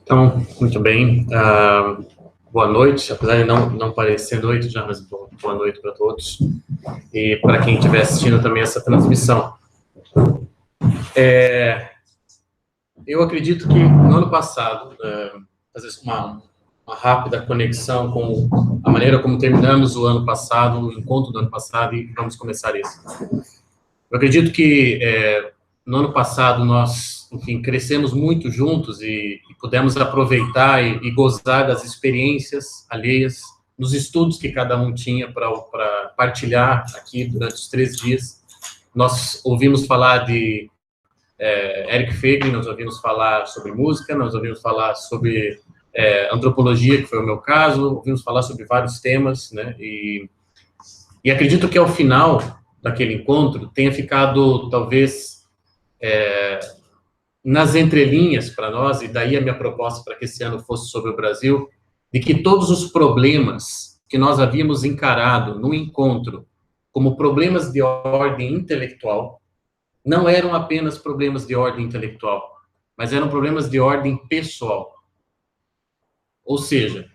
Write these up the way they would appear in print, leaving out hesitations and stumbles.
Então, muito bem. Boa noite, apesar de não parecer noite já, mas boa noite para todos. E para quem estiver assistindo também essa transmissão. Eu acredito que no ano passado, fazer uma rápida conexão com a maneira como terminamos o ano passado, o encontro do ano passado, e vamos começar isso. Eu acredito que no ano passado nós, enfim, crescemos muito juntos e pudemos aproveitar e gozar das experiências alheias, nos estudos que cada um tinha para partilhar aqui durante os 3 dias. Nós ouvimos falar de Eric Feiglin, nós ouvimos falar sobre música, nós ouvimos falar sobre antropologia, que foi o meu caso, ouvimos falar sobre vários temas, né? E acredito que ao final daquele encontro tenha ficado, talvez, nas entrelinhas para nós, e daí a minha proposta para que esse ano fosse sobre o Brasil, de que todos os problemas que nós havíamos encarado no encontro como problemas de ordem intelectual, não eram apenas problemas de ordem intelectual, mas eram problemas de ordem pessoal. Ou seja,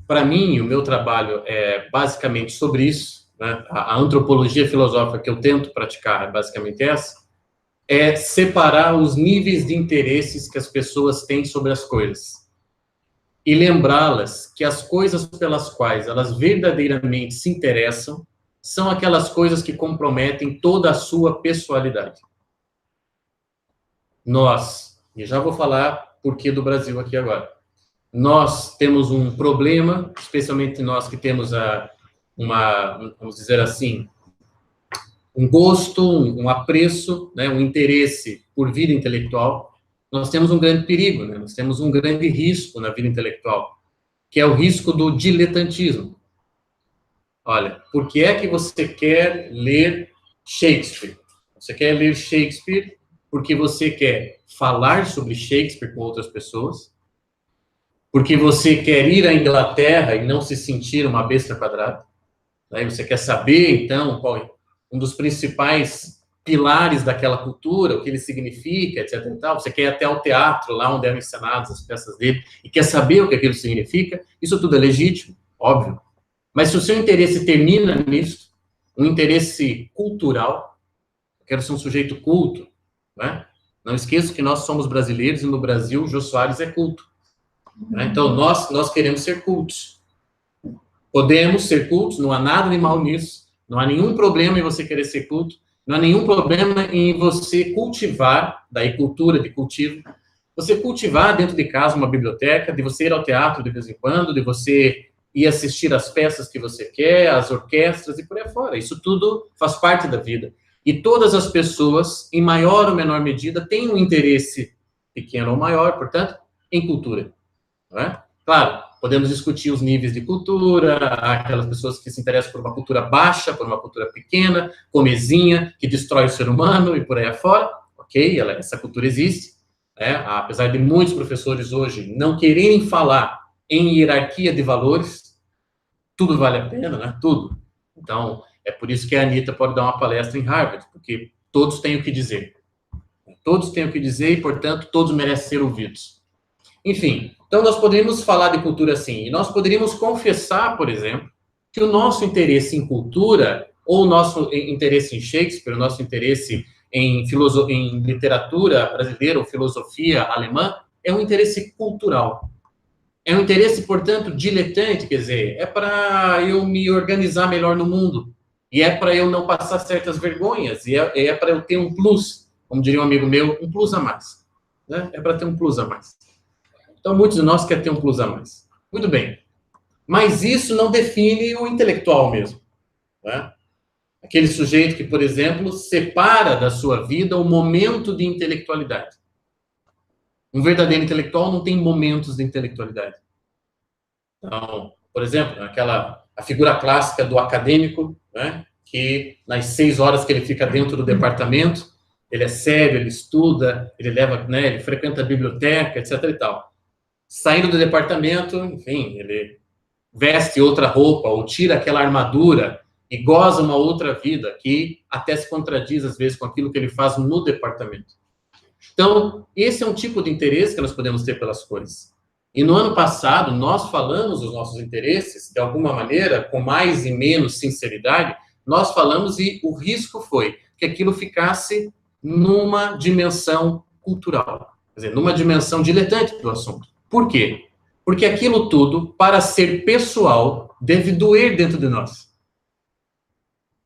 para mim, o meu trabalho é basicamente sobre isso, né? A antropologia filosófica que eu tento praticar é basicamente essa, é separar os níveis de interesses que as pessoas têm sobre as coisas e lembrá-las que as coisas pelas quais elas verdadeiramente se interessam são aquelas coisas que comprometem toda a sua pessoalidade. Nós, e já vou falar por que do Brasil aqui agora, nós temos um problema, especialmente nós que temos vamos dizer assim, um gosto, um apreço, né, um interesse por vida intelectual. Nós temos um grande perigo, né? Nós temos um grande risco na vida intelectual, que é o risco do diletantismo. Olha, por que é que você quer ler Shakespeare? Você quer ler Shakespeare porque você quer falar sobre Shakespeare com outras pessoas, porque você quer ir à Inglaterra e não se sentir uma besta quadrada, né? Você quer saber, então, qual é um dos principais pilares daquela cultura, o que ele significa, etc. e tal. Você quer ir até ao teatro, lá onde eram encenadas as peças dele, e quer saber o que aquilo significa. Isso tudo é legítimo, óbvio. Mas se o seu interesse termina nisso, um interesse cultural, eu quero ser um sujeito culto, né? Não esqueça que nós somos brasileiros e no Brasil o Jô Soares é culto, né? Então nós queremos ser cultos. Podemos ser cultos, não há nada de mal nisso, não há nenhum problema em você querer ser culto, não há nenhum problema em você cultivar, daí cultura de cultivo, você cultivar dentro de casa uma biblioteca, de você ir ao teatro de vez em quando, de você ir assistir as peças que você quer, as orquestras e por aí fora. Isso tudo faz parte da vida. E todas as pessoas, em maior ou menor medida, têm um interesse pequeno ou maior, portanto, em cultura. Não é? Claro, podemos discutir os níveis de cultura, aquelas pessoas que se interessam por uma cultura baixa, por uma cultura pequena, comezinha, que destrói o ser humano e por aí afora. Ok, essa cultura existe. Apesar de muitos professores hoje não quererem falar em hierarquia de valores, tudo vale a pena, né? Tudo. Então, é por isso que a Anitta pode dar uma palestra em Harvard, porque todos têm o que dizer. Todos têm o que dizer e, portanto, todos merecem ser ouvidos. Enfim, então nós poderíamos falar de cultura assim, e nós poderíamos confessar, por exemplo, que o nosso interesse em cultura, ou o nosso interesse em Shakespeare, o nosso interesse em literatura brasileira ou filosofia alemã, é um interesse cultural. É um interesse, portanto, diletante, quer dizer, é para eu me organizar melhor no mundo, e é para eu não passar certas vergonhas, e é para eu ter um plus, como diria um amigo meu, um plus a mais. Né? É para ter um plus a mais. Então, muitos de nós querem ter um plus a mais. Muito bem. Mas isso não define o intelectual mesmo. Né? Aquele sujeito que, por exemplo, separa da sua vida o momento de intelectualidade. Um verdadeiro intelectual não tem momentos de intelectualidade. Então, por exemplo, a figura clássica do acadêmico, né, que nas 6 horas que ele fica dentro do departamento, ele é sério, ele estuda, ele ele frequenta a biblioteca, etc. e tal. Saindo do departamento, enfim, ele veste outra roupa ou tira aquela armadura e goza uma outra vida que até se contradiz às vezes com aquilo que ele faz no departamento. Então, esse é um tipo de interesse que nós podemos ter pelas cores. E no ano passado, nós falamos os nossos interesses, de alguma maneira, com mais e menos sinceridade, nós falamos e o risco foi que aquilo ficasse numa dimensão cultural, quer dizer, numa dimensão diletante do assunto. Por quê? Porque aquilo tudo, para ser pessoal, deve doer dentro de nós.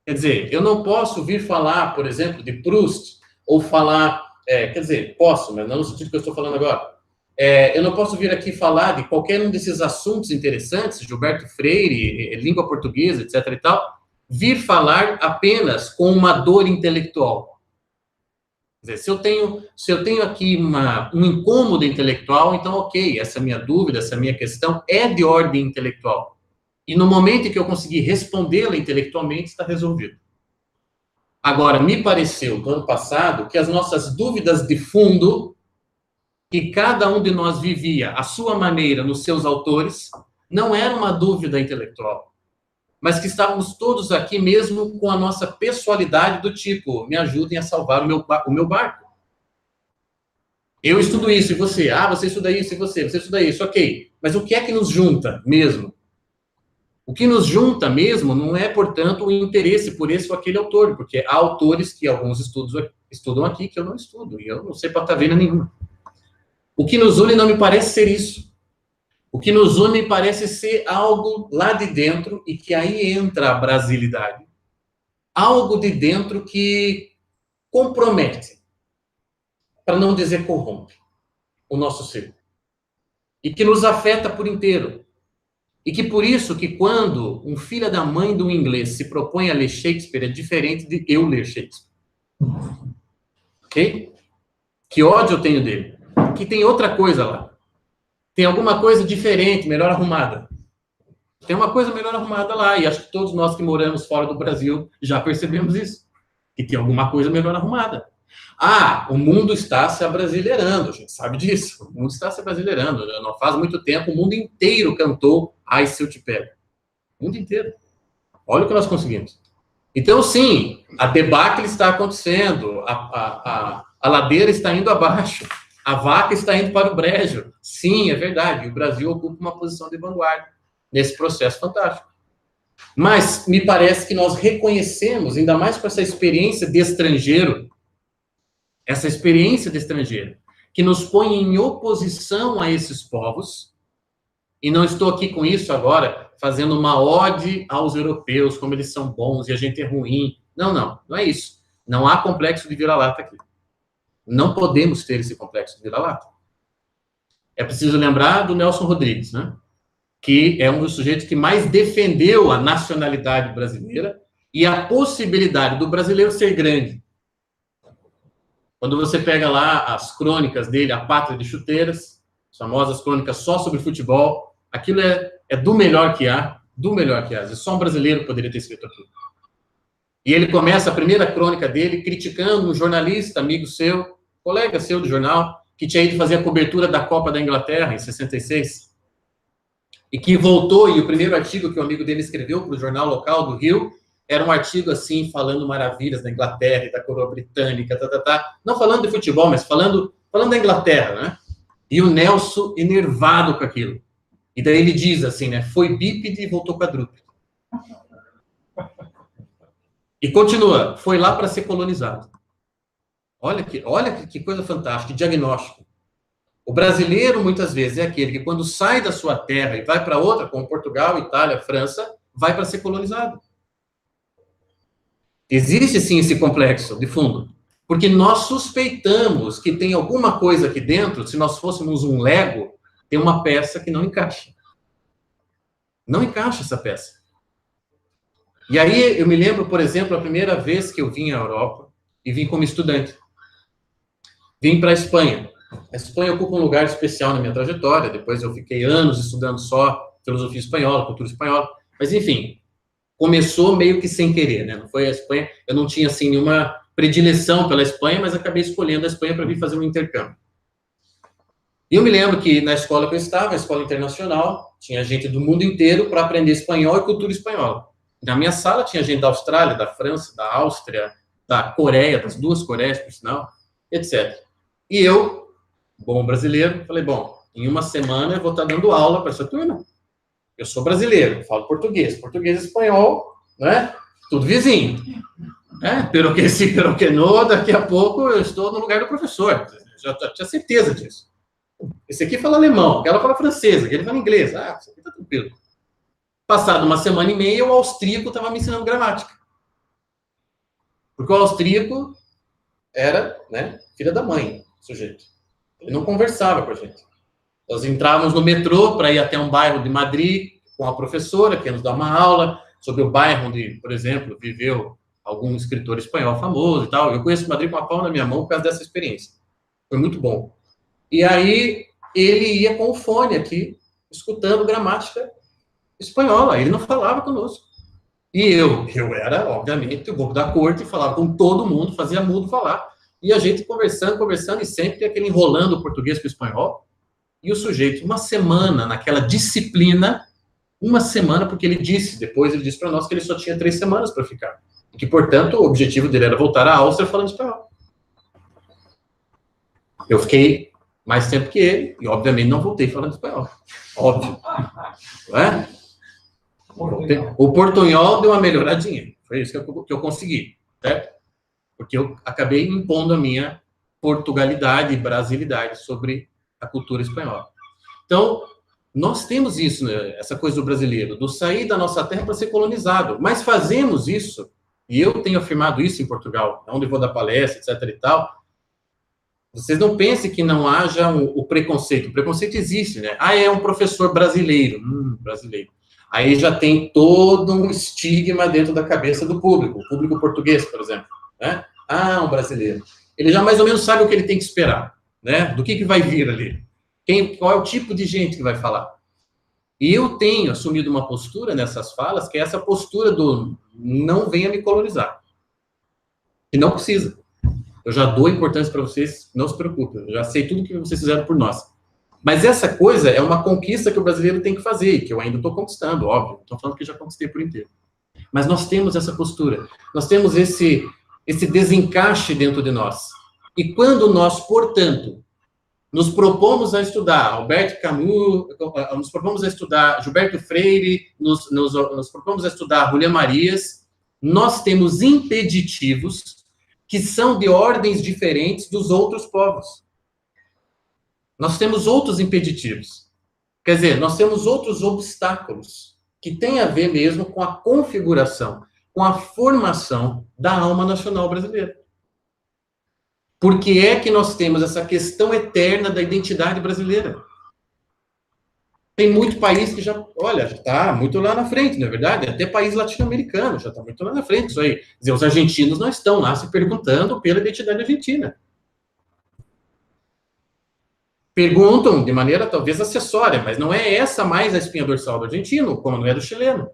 Quer dizer, eu não posso vir falar, por exemplo, de Proust, ou falar, quer dizer, posso, mas não no sentido que eu estou falando agora. Eu não posso vir aqui falar de qualquer um desses assuntos interessantes, Gilberto Freire, língua portuguesa, etc. e tal, vir falar apenas com uma dor intelectual. Quer dizer, se eu tenho aqui um incômodo intelectual, então, ok, essa minha dúvida, essa minha questão é de ordem intelectual. E no momento em que eu conseguir respondê-la intelectualmente, está resolvido. Agora, me pareceu, no ano passado, que as nossas dúvidas de fundo, que cada um de nós vivia à sua maneira nos seus autores, não era uma dúvida intelectual, mas que estávamos todos aqui mesmo com a nossa pessoalidade do tipo, me ajudem a salvar o meu barco. Eu estudo isso, e você? Ah, você estuda isso, e você estuda isso, ok. Mas o que é que nos junta mesmo? O que nos junta mesmo não é, portanto, o interesse por esse ou aquele autor, porque há autores que alguns estudam aqui que eu não estudo, e eu não sei patavina nenhuma. O que nos une não me parece ser isso. O que nos une parece ser algo lá de dentro, e que aí entra a brasilidade. Algo de dentro que compromete, para não dizer corrompe, o nosso ser. E que nos afeta por inteiro. E que por isso que quando um filho da mãe do inglês se propõe a ler Shakespeare, é diferente de eu ler Shakespeare. Ok? Que ódio eu tenho dele. Que tem outra coisa lá. Tem alguma coisa diferente, melhor arrumada. Tem uma coisa melhor arrumada lá, e acho que todos nós que moramos fora do Brasil já percebemos isso. Que tem alguma coisa melhor arrumada. Ah, o mundo está se abrasileirando, a gente sabe disso. O mundo está se abrasileirando. Não faz muito tempo, o mundo inteiro cantou Ai, Se Eu Te Pego. O mundo inteiro. Olha o que nós conseguimos. Então, sim, a debacle está acontecendo, a ladeira está indo abaixo, a vaca está indo para o brejo. Sim, é verdade, e o Brasil ocupa uma posição de vanguarda nesse processo fantástico. Mas me parece que nós reconhecemos, ainda mais com essa experiência de estrangeiro, que nos põe em oposição a esses povos, e não estou aqui com isso agora, fazendo uma ode aos europeus, como eles são bons e a gente é ruim. Não é isso. Não há complexo de vira-lata aqui. Não podemos ter esse complexo de vira-lata. É preciso lembrar do Nelson Rodrigues, né? Que é um dos sujeitos que mais defendeu a nacionalidade brasileira e a possibilidade do brasileiro ser grande. Quando você pega lá as crônicas dele, A Pátria de Chuteiras, as famosas crônicas só sobre futebol, aquilo é do melhor que há, só um brasileiro poderia ter escrito aquilo. E ele começa a primeira crônica dele criticando um jornalista, amigo seu, colega seu do jornal, que tinha ido fazer a cobertura da Copa da Inglaterra, em 66, e que voltou, e o primeiro artigo que o amigo dele escreveu para o jornal local do Rio, era um artigo assim, falando maravilhas da Inglaterra e da coroa britânica, não falando de futebol, mas falando da Inglaterra, né? E o Nelson enervado com aquilo. E daí ele diz assim, né? Foi bípede e voltou quadrúpede. E continua, foi lá para ser colonizado. Olha que coisa fantástica, que diagnóstico. O brasileiro, muitas vezes, é aquele que, quando sai da sua terra e vai para outra, como Portugal, Itália, França, vai para ser colonizado. Existe, sim, esse complexo de fundo. Porque nós suspeitamos que tem alguma coisa aqui dentro, se nós fôssemos um Lego, tem uma peça que não encaixa. Não encaixa essa peça. E aí, eu me lembro, por exemplo, a primeira vez que eu vim à Europa, e vim como estudante. Vim para a Espanha. A Espanha ocupa um lugar especial na minha trajetória, depois eu fiquei anos estudando só filosofia espanhola, cultura espanhola, mas enfim, começou meio que sem querer, né? Não foi a Espanha, eu não tinha, assim, nenhuma predileção pela Espanha, mas acabei escolhendo a Espanha para vir fazer um intercâmbio. E eu me lembro que na escola que eu estava, a escola internacional, tinha gente do mundo inteiro para aprender espanhol e cultura espanhola. Na minha sala tinha gente da Austrália, da França, da Áustria, da Coreia, das duas Coreias, por sinal, etc. E eu, bom brasileiro, falei, bom, em uma semana eu vou estar dando aula para essa turma. Eu sou brasileiro, falo português e espanhol, né? Tudo vizinho. Pero que sim, pero que não, daqui a pouco eu estou no lugar do professor. Já tinha certeza disso. Esse aqui fala alemão, aquela fala francês, aquele fala inglês. Isso aqui tá tranquilo. Passado uma semana e meia, o austríaco estava me ensinando gramática. Porque o austríaco era, né, filha da mãe, sujeito. Ele não conversava com a gente. Nós entrávamos no metrô para ir até um bairro de Madrid com a professora, que ia nos dar uma aula sobre o bairro onde, por exemplo, viveu algum escritor espanhol famoso e tal. Eu conheço Madrid com a palma na minha mão por causa dessa experiência. Foi muito bom. E aí ele ia com o fone aqui, escutando gramática espanhola. Ele não falava conosco. E eu era, obviamente, o bobo da corte, falava com todo mundo, fazia mudo falar. E a gente conversando, e sempre aquele enrolando o português com o espanhol. E o sujeito, uma semana naquela disciplina, porque depois ele disse para nós que ele só tinha 3 semanas para ficar. E que, portanto, o objetivo dele era voltar à Áustria falando espanhol. Eu fiquei mais tempo que ele, e obviamente não voltei falando espanhol. Óbvio. Não é? O portunhol deu uma melhoradinha. Foi isso que eu consegui, certo? Porque eu acabei impondo a minha portugalidade e brasilidade sobre a cultura espanhola. Então, nós temos isso, né, essa coisa do brasileiro, do sair da nossa terra para ser colonizado. Mas fazemos isso, e eu tenho afirmado isso em Portugal, onde eu vou dar palestra, etc. e tal. Vocês não pensem que não haja o preconceito. O preconceito existe, né? É um professor brasileiro. Brasileiro. Aí já tem todo um estigma dentro da cabeça do público. O público português, por exemplo. Né? Um brasileiro. Ele já mais ou menos sabe o que ele tem que esperar. Né? Do que vai vir ali. Qual é o tipo de gente que vai falar. E eu tenho assumido uma postura nessas falas, que é essa postura do não venha me colonizar. E não precisa. Eu já dou importância para vocês, não se preocupem. Eu já sei tudo que vocês fizeram por nós. Mas essa coisa é uma conquista que o brasileiro tem que fazer, que eu ainda estou conquistando, óbvio. Estou falando que já conquistei por inteiro. Mas nós temos essa postura. Nós temos esse desencaixe dentro de nós. E quando nós, portanto, nos propomos a estudar Albert Camus, nos propomos a estudar Gilberto Freire, nos propomos a estudar Julián Marías, nós temos impeditivos que são de ordens diferentes dos outros povos. Nós temos outros impeditivos. Quer dizer, nós temos outros obstáculos que têm a ver mesmo com a configuração, com a formação da alma nacional brasileira. Por que é que nós temos essa questão eterna da identidade brasileira? Tem muito país que já está muito lá na frente, não é verdade? Até país latino-americano já está muito lá na frente, isso aí. Quer dizer, os argentinos não estão lá se perguntando pela identidade argentina. Perguntam de maneira talvez acessória, mas não é essa mais a espinha dorsal do argentino, como não é do chileno.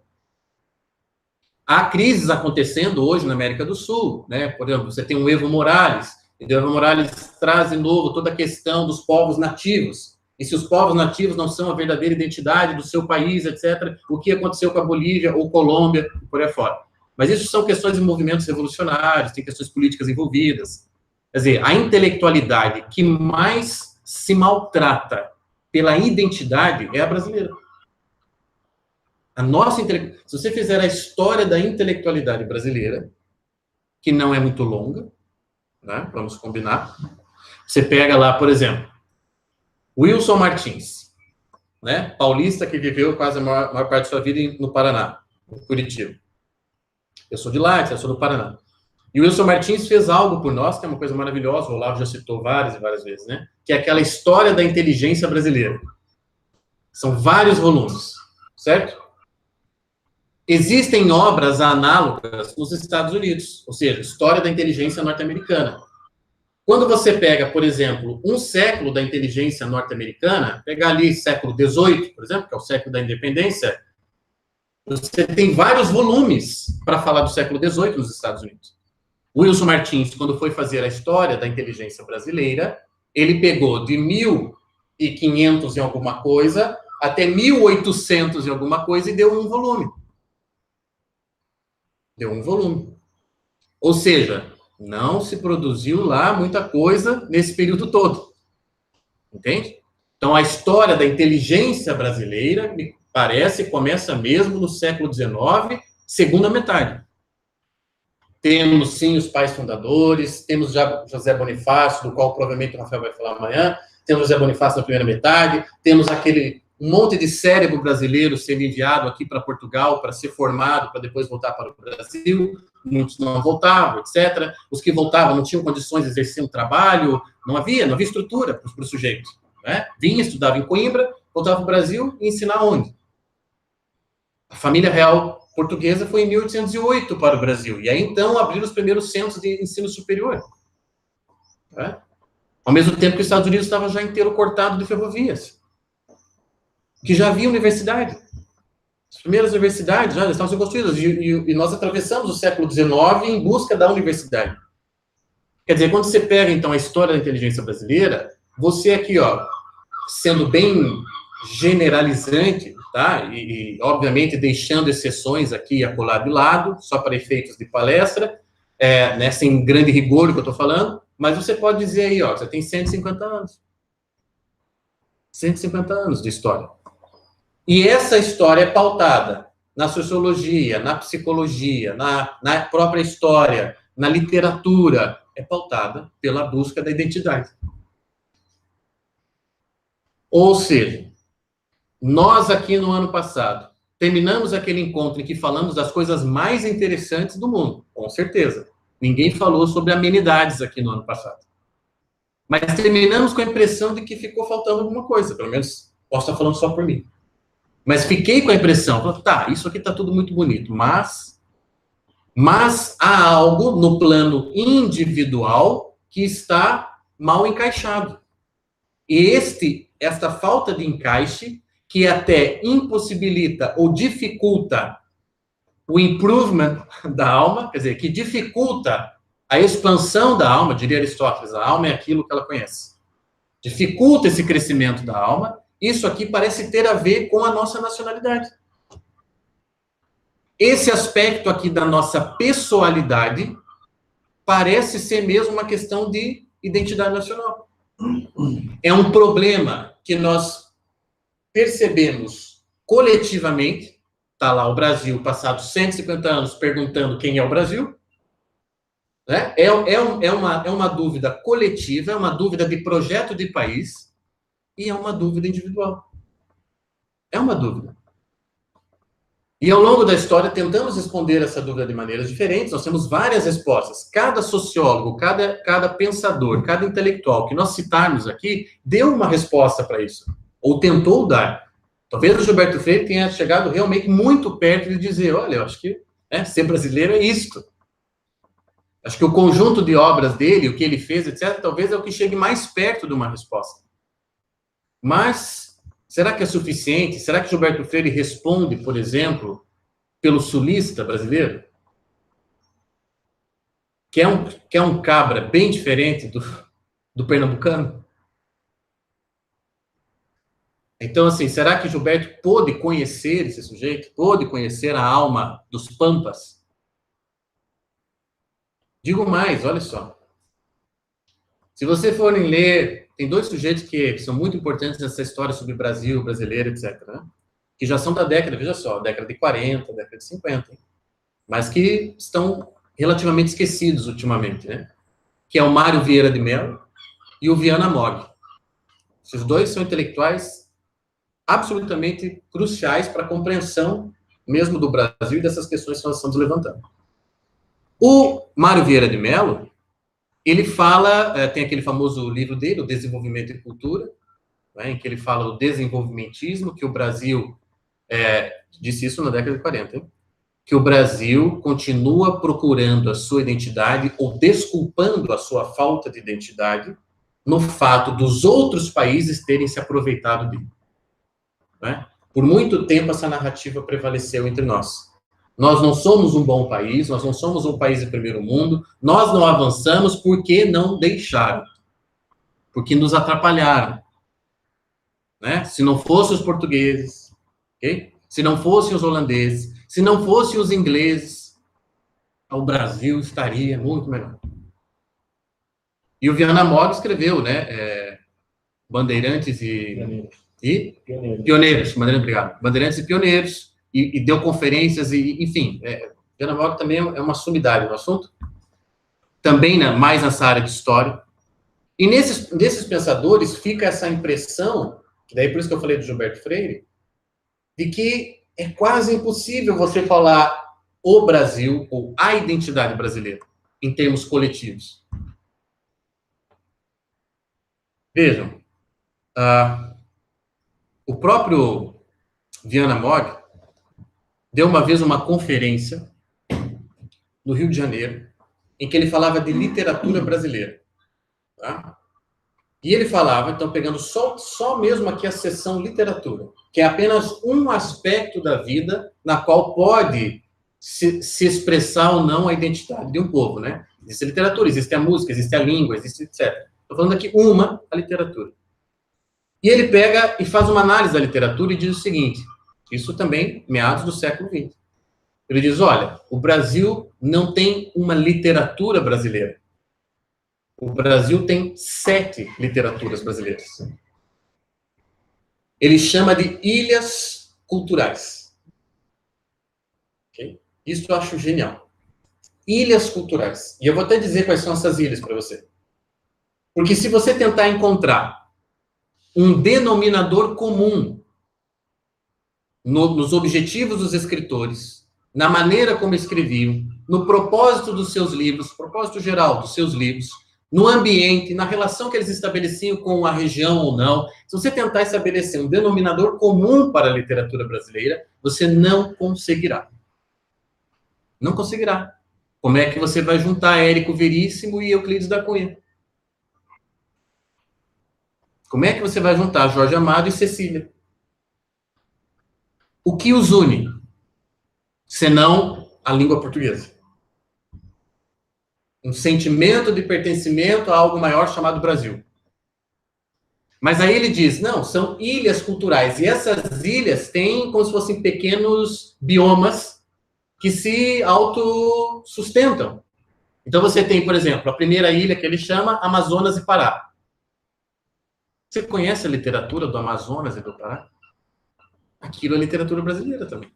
Há crises acontecendo hoje na América do Sul, né? Por exemplo, você tem o Evo Morales, e o Evo Morales traz de novo toda a questão dos povos nativos. E se os povos nativos não são a verdadeira identidade do seu país, etc., o que aconteceu com a Bolívia ou Colômbia, por aí fora. Mas isso são questões de movimentos revolucionários, tem questões políticas envolvidas. Quer dizer, a intelectualidade que mais se maltrata pela identidade é a brasileira. Se você fizer a história da intelectualidade brasileira, que não é muito longa, né, vamos combinar, você pega lá, por exemplo, Wilson Martins, né, paulista que viveu quase a maior parte da sua vida no Paraná, em Curitiba. Eu sou de lá, eu sou do Paraná. E o Wilson Martins fez algo por nós, que é uma coisa maravilhosa, o Olavo já citou várias e várias vezes, né, que é aquela história da inteligência brasileira. São vários volumes, certo? Existem obras análogas nos Estados Unidos, ou seja, história da inteligência norte-americana. Quando você pega, por exemplo, um século da inteligência norte-americana, pegar ali século XVIII, por exemplo, que é o século da independência, você tem vários volumes para falar do século XVIII nos Estados Unidos. Wilson Martins, quando foi fazer a história da inteligência brasileira, ele pegou de 1500 e alguma coisa até 1800 e alguma coisa e deu um volume. Ou seja, Não se produziu lá muita coisa nesse período todo. Entende? Então, a história da inteligência brasileira, me parece, começa mesmo no século XIX, segunda metade. Temos, sim, os pais fundadores, temos já José Bonifácio, do qual provavelmente o Rafael vai falar amanhã, temos José Bonifácio na primeira metade, temos aquele monte de cérebro brasileiro sendo enviado aqui para Portugal para ser formado, para depois voltar para o Brasil, muitos não voltavam, etc. Os que voltavam não tinham condições de exercer um trabalho, não havia estrutura para o sujeito. Né? Vinha, estudava em Coimbra, voltava para o Brasil e ensinar onde? A família real portuguesa foi em 1808 para o Brasil. E aí, então, abriram os primeiros centros de ensino superior. Né? Ao mesmo tempo que os Estados Unidos estava já inteiro cortado de ferrovias. Que já havia universidade. As primeiras universidades já estavam sendo construídas. E nós atravessamos o século XIX em busca da universidade. Quer dizer, quando você pega, então, a história da inteligência brasileira, você aqui, ó, sendo bem generalizante, tá? E obviamente, deixando exceções aqui e acolá de lado, só para efeitos de palestra, né, sem grande rigor o que eu estou falando, mas você pode dizer aí, ó, você tem 150 anos. 150 anos de história. E essa história é pautada na sociologia, na psicologia, na própria história, na literatura, é pautada pela busca da identidade. Ou seja, nós aqui no ano passado, terminamos aquele encontro em que falamos das coisas mais interessantes do mundo, com certeza. Ninguém falou sobre amenidades aqui no ano passado. Mas terminamos com a impressão de que ficou faltando alguma coisa, pelo menos posso estar falando só por mim. Mas fiquei com a impressão, tá, isso aqui está tudo muito bonito, mas há algo no plano individual que está mal encaixado. E esta falta de encaixe, que até impossibilita ou dificulta o improvement da alma, quer dizer, que dificulta a expansão da alma, diria Aristóteles, a alma é aquilo que ela conhece. Dificulta esse crescimento da alma. Isso aqui parece ter a ver com a nossa nacionalidade. Esse aspecto aqui da nossa pessoalidade parece ser mesmo uma questão de identidade nacional. É um problema que nós percebemos coletivamente. Está lá o Brasil, passados 150 anos, perguntando quem é o Brasil. Né? É uma dúvida coletiva, é uma dúvida de projeto de país, e é uma dúvida individual. É uma dúvida. E ao longo da história, tentamos responder essa dúvida de maneiras diferentes, nós temos várias respostas. Cada sociólogo, cada pensador, cada intelectual que nós citarmos aqui, deu uma resposta para isso, ou tentou dar. Talvez o Gilberto Freire tenha chegado realmente muito perto de dizer, olha, eu acho que ser brasileiro é isto. Acho que o conjunto de obras dele, o que ele fez, etc., talvez é o que chegue mais perto de uma resposta. Mas, será que é suficiente? Será que Gilberto Freire responde, por exemplo, pelo sulista brasileiro? Que é um cabra bem diferente do pernambucano? Então, assim, será que Gilberto pôde conhecer esse sujeito? Pôde conhecer a alma dos pampas? Digo mais, olha só. Se vocês forem ler, tem dois sujeitos que são muito importantes nessa história sobre o Brasil, brasileiro, etc., né? Que já são da década, veja só, década de 40, década de 50, mas que estão relativamente esquecidos ultimamente, né? Que é o Mário Vieira de Mello e o Viana Mogg. Esses dois são intelectuais absolutamente cruciais para a compreensão mesmo do Brasil e dessas questões que nós estamos levantando. O Mário Vieira de Mello, ele fala, tem aquele famoso livro dele, O Desenvolvimento e Cultura, né, em que ele fala do desenvolvimentismo, que o Brasil, disse isso na década de 40, hein? Que o Brasil continua procurando a sua identidade ou desculpando a sua falta de identidade no fato dos outros países terem se aproveitado dele. Né? Por muito tempo, essa narrativa prevaleceu entre nós. Nós não somos um bom país, nós não somos um país de primeiro mundo, nós não avançamos porque não deixaram, porque nos atrapalharam. Né? Se não fossem os portugueses, okay? Se não fossem os holandeses, se não fossem os ingleses, o Brasil estaria muito melhor. E o Viana Moga escreveu, né? Bandeirantes Pioneiros. Obrigado. Bandeirantes e Pioneiros, e deu conferências, enfim. Viana Moga também é uma sumidade no assunto. Também, né, mais nessa área de história. E nesses pensadores fica essa impressão, daí por isso que eu falei do Gilberto Freire, de que é quase impossível você falar o Brasil, ou a identidade brasileira, em termos coletivos. Vejam, o próprio Viana Moga deu uma vez uma conferência no Rio de Janeiro, em que ele falava de literatura brasileira. Tá? E ele falava, então, pegando só mesmo aqui a seção literatura, que é apenas um aspecto da vida na qual pode se expressar ou não a identidade de um povo, né? Existe a literatura, existe a música, existe a língua, existe etc. Estou falando aqui a literatura. E ele pega e faz uma análise da literatura e diz o seguinte, isso também meados do século XX. Ele diz, olha, o Brasil não tem uma literatura brasileira. O Brasil tem 7 literaturas brasileiras. Ele chama de ilhas culturais. Okay? Isso eu acho genial. Ilhas culturais. E eu vou até dizer quais são essas ilhas para você. Porque se você tentar encontrar um denominador comum nos objetivos dos escritores, na maneira como escreviam, no propósito dos seus livros, propósito geral dos seus livros, no ambiente, na relação que eles estabeleciam com a região ou não, se você tentar estabelecer um denominador comum para a literatura brasileira, você não conseguirá. Não conseguirá. Como é que você vai juntar Érico Veríssimo e Euclides da Cunha? Como é que você vai juntar Jorge Amado e Cecília? O que os une? Senão a língua portuguesa. Um sentimento de pertencimento a algo maior chamado Brasil. Mas aí ele diz, não, são ilhas culturais. E essas ilhas têm como se fossem pequenos biomas que se autossustentam. Então você tem, por exemplo, a primeira ilha que ele chama Amazonas e Pará. Você conhece a literatura do Amazonas e do Pará? Aquilo é literatura brasileira também.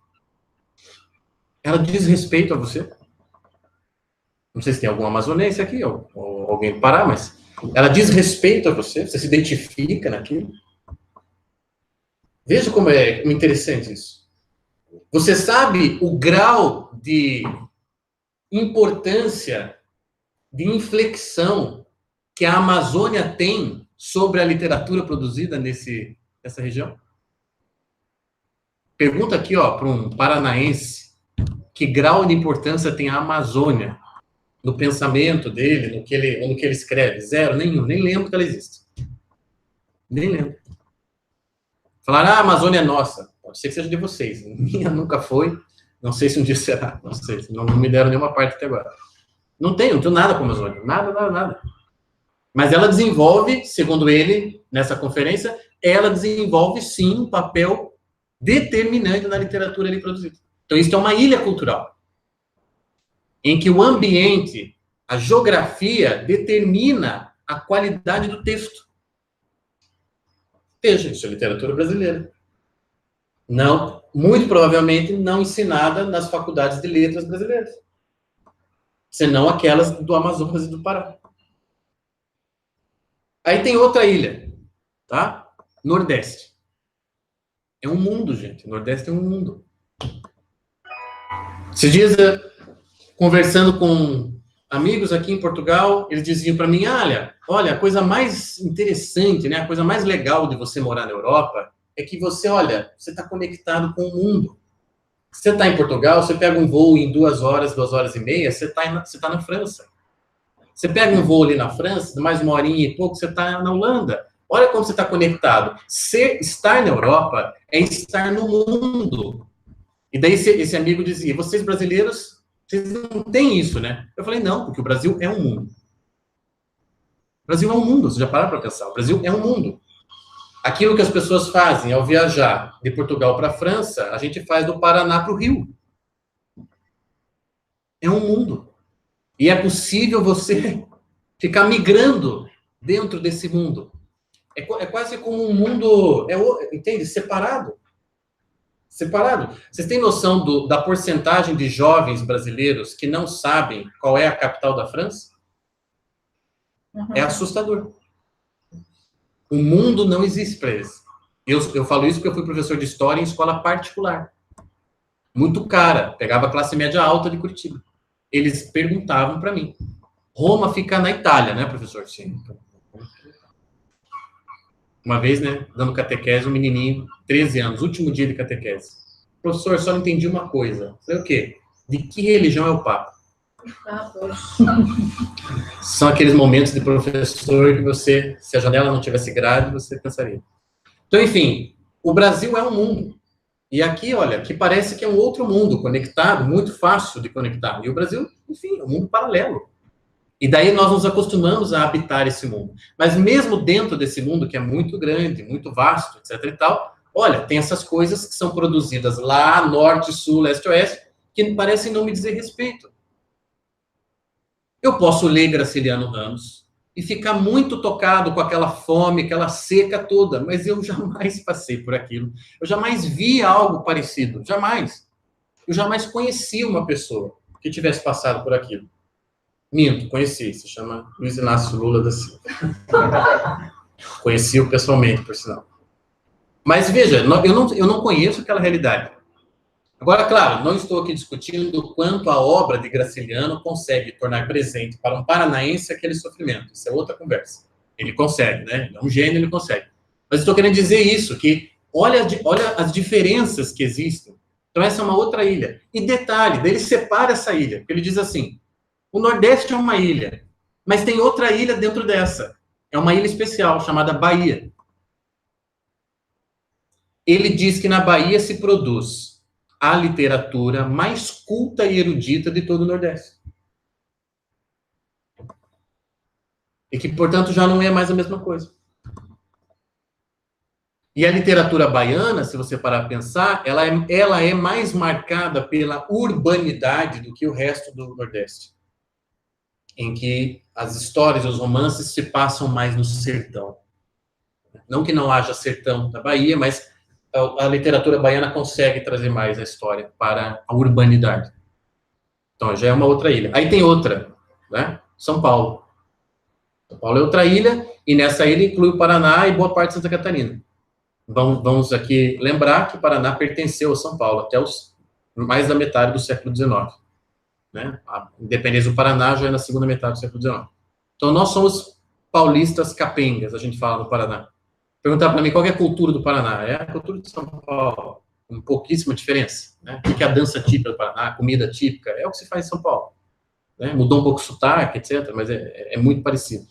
Ela diz respeito a você. Não sei se tem algum amazonense aqui, ou alguém do Pará, mas ela diz respeito a você, você se identifica naquilo. Veja como é interessante isso. Você sabe o grau de importância, de inflexão que a Amazônia tem sobre a literatura produzida nessa região? Pergunta aqui, para um paranaense, que grau de importância tem a Amazônia no pensamento dele, no que ele escreve? Zero, nenhum, nem lembro que ela existe. Nem lembro. Falaram, a Amazônia é nossa. Pode ser que seja de vocês. Minha nunca foi. Não sei se um dia será. Não sei. Não me deram nenhuma parte até agora. Não tenho nada com a Amazônia. Nada. Mas ela desenvolve, segundo ele, nessa conferência, ela desenvolve, sim, um papel determinante na literatura ali produzida. Então, isso é uma ilha cultural, em que o ambiente, a geografia, determina a qualidade do texto. Veja, isso é literatura brasileira. Não, muito provavelmente não ensinada nas faculdades de letras brasileiras, senão aquelas do Amazonas e do Pará. Aí tem outra ilha, tá? Nordeste. É um mundo, gente. Nordeste é um mundo. Esses dias, conversando com amigos aqui em Portugal, eles diziam para mim, olha, a coisa mais interessante, né, a coisa mais legal de você morar na Europa é que você está conectado com o mundo. Você está em Portugal, você pega um voo em 2 horas, 2 horas e meia, você tá na França. Você pega um voo ali na França, mais 1 horinha e pouco, você está na Holanda. Olha como você está conectado. Estar na Europa é estar no mundo. E daí esse amigo dizia, vocês brasileiros, vocês não têm isso, né? Eu falei, não, porque o Brasil é um mundo. O Brasil é um mundo, você já pararam para pensar. O Brasil é um mundo. Aquilo que as pessoas fazem ao viajar de Portugal para a França, a gente faz do Paraná para o Rio. É um mundo. E é possível você ficar migrando dentro desse mundo. É quase como um mundo, entende? Separado. Separado. Vocês têm noção da porcentagem de jovens brasileiros que não sabem qual é a capital da França? É assustador. O mundo não existe para eles. Eu falo isso porque eu fui professor de história em escola particular. Muito cara. Pegava classe média alta de Curitiba. Eles perguntavam para mim. Roma fica na Itália, né, professor? Sim. Uma vez, né, dando catequese, um menininho, 13 anos, último dia de catequese. Professor, só não entendi uma coisa. Falei, o quê? De que religião é o Papa? São aqueles momentos de professor que você, se a janela não tivesse grade, você pensaria. Então, enfim, o Brasil é um mundo. E aqui, olha, aqui parece que é um outro mundo, conectado, muito fácil de conectar. E o Brasil, enfim, é um mundo paralelo. E daí nós nos acostumamos a habitar esse mundo. Mas mesmo dentro desse mundo, que é muito grande, muito vasto, etc e tal, olha, tem essas coisas que são produzidas lá, norte, sul, leste, oeste, que parecem não me dizer respeito. Eu posso ler Graciliano Ramos e ficar muito tocado com aquela fome, aquela seca toda, mas eu jamais passei por aquilo. Eu jamais vi algo parecido, jamais. Eu jamais conheci uma pessoa que tivesse passado por aquilo. Minto, conheci, se chama Luiz Inácio Lula da Silva. Conheci-o pessoalmente, por sinal. Mas veja, eu não conheço aquela realidade. Agora, claro, não estou aqui discutindo o quanto a obra de Graciliano consegue tornar presente para um paranaense aquele sofrimento. Isso é outra conversa. Ele consegue, né? Ele é um gênio, ele consegue. Mas estou querendo dizer isso, que olha as diferenças que existem. Então, essa é uma outra ilha. E detalhe, ele separa essa ilha, porque ele diz assim, o Nordeste é uma ilha, mas tem outra ilha dentro dessa. É uma ilha especial, chamada Bahia. Ele diz que na Bahia se produz a literatura mais culta e erudita de todo o Nordeste. E que, portanto, já não é mais a mesma coisa. E a literatura baiana, se você parar para pensar, ela é mais marcada pela urbanidade do que o resto do Nordeste, em que as histórias, os romances se passam mais no sertão. Não que não haja sertão na Bahia, mas a literatura baiana consegue trazer mais a história para a urbanidade. Então, já é uma outra ilha. Aí tem outra, né? São Paulo. São Paulo é outra ilha, e nessa ilha inclui o Paraná e boa parte de Santa Catarina. Vamos aqui lembrar que o Paraná pertenceu a São Paulo até mais da metade do século XIX. Né? A independência do Paraná já é na segunda metade do século XIX. Então, nós somos paulistas capengas, a gente fala no Paraná. Perguntar para mim qual é a cultura do Paraná. É a cultura de São Paulo, com pouquíssima diferença. Né? O que é a dança típica do Paraná, a comida típica, é o que se faz em São Paulo. Né? Mudou um pouco o sotaque, etc., mas é muito parecido.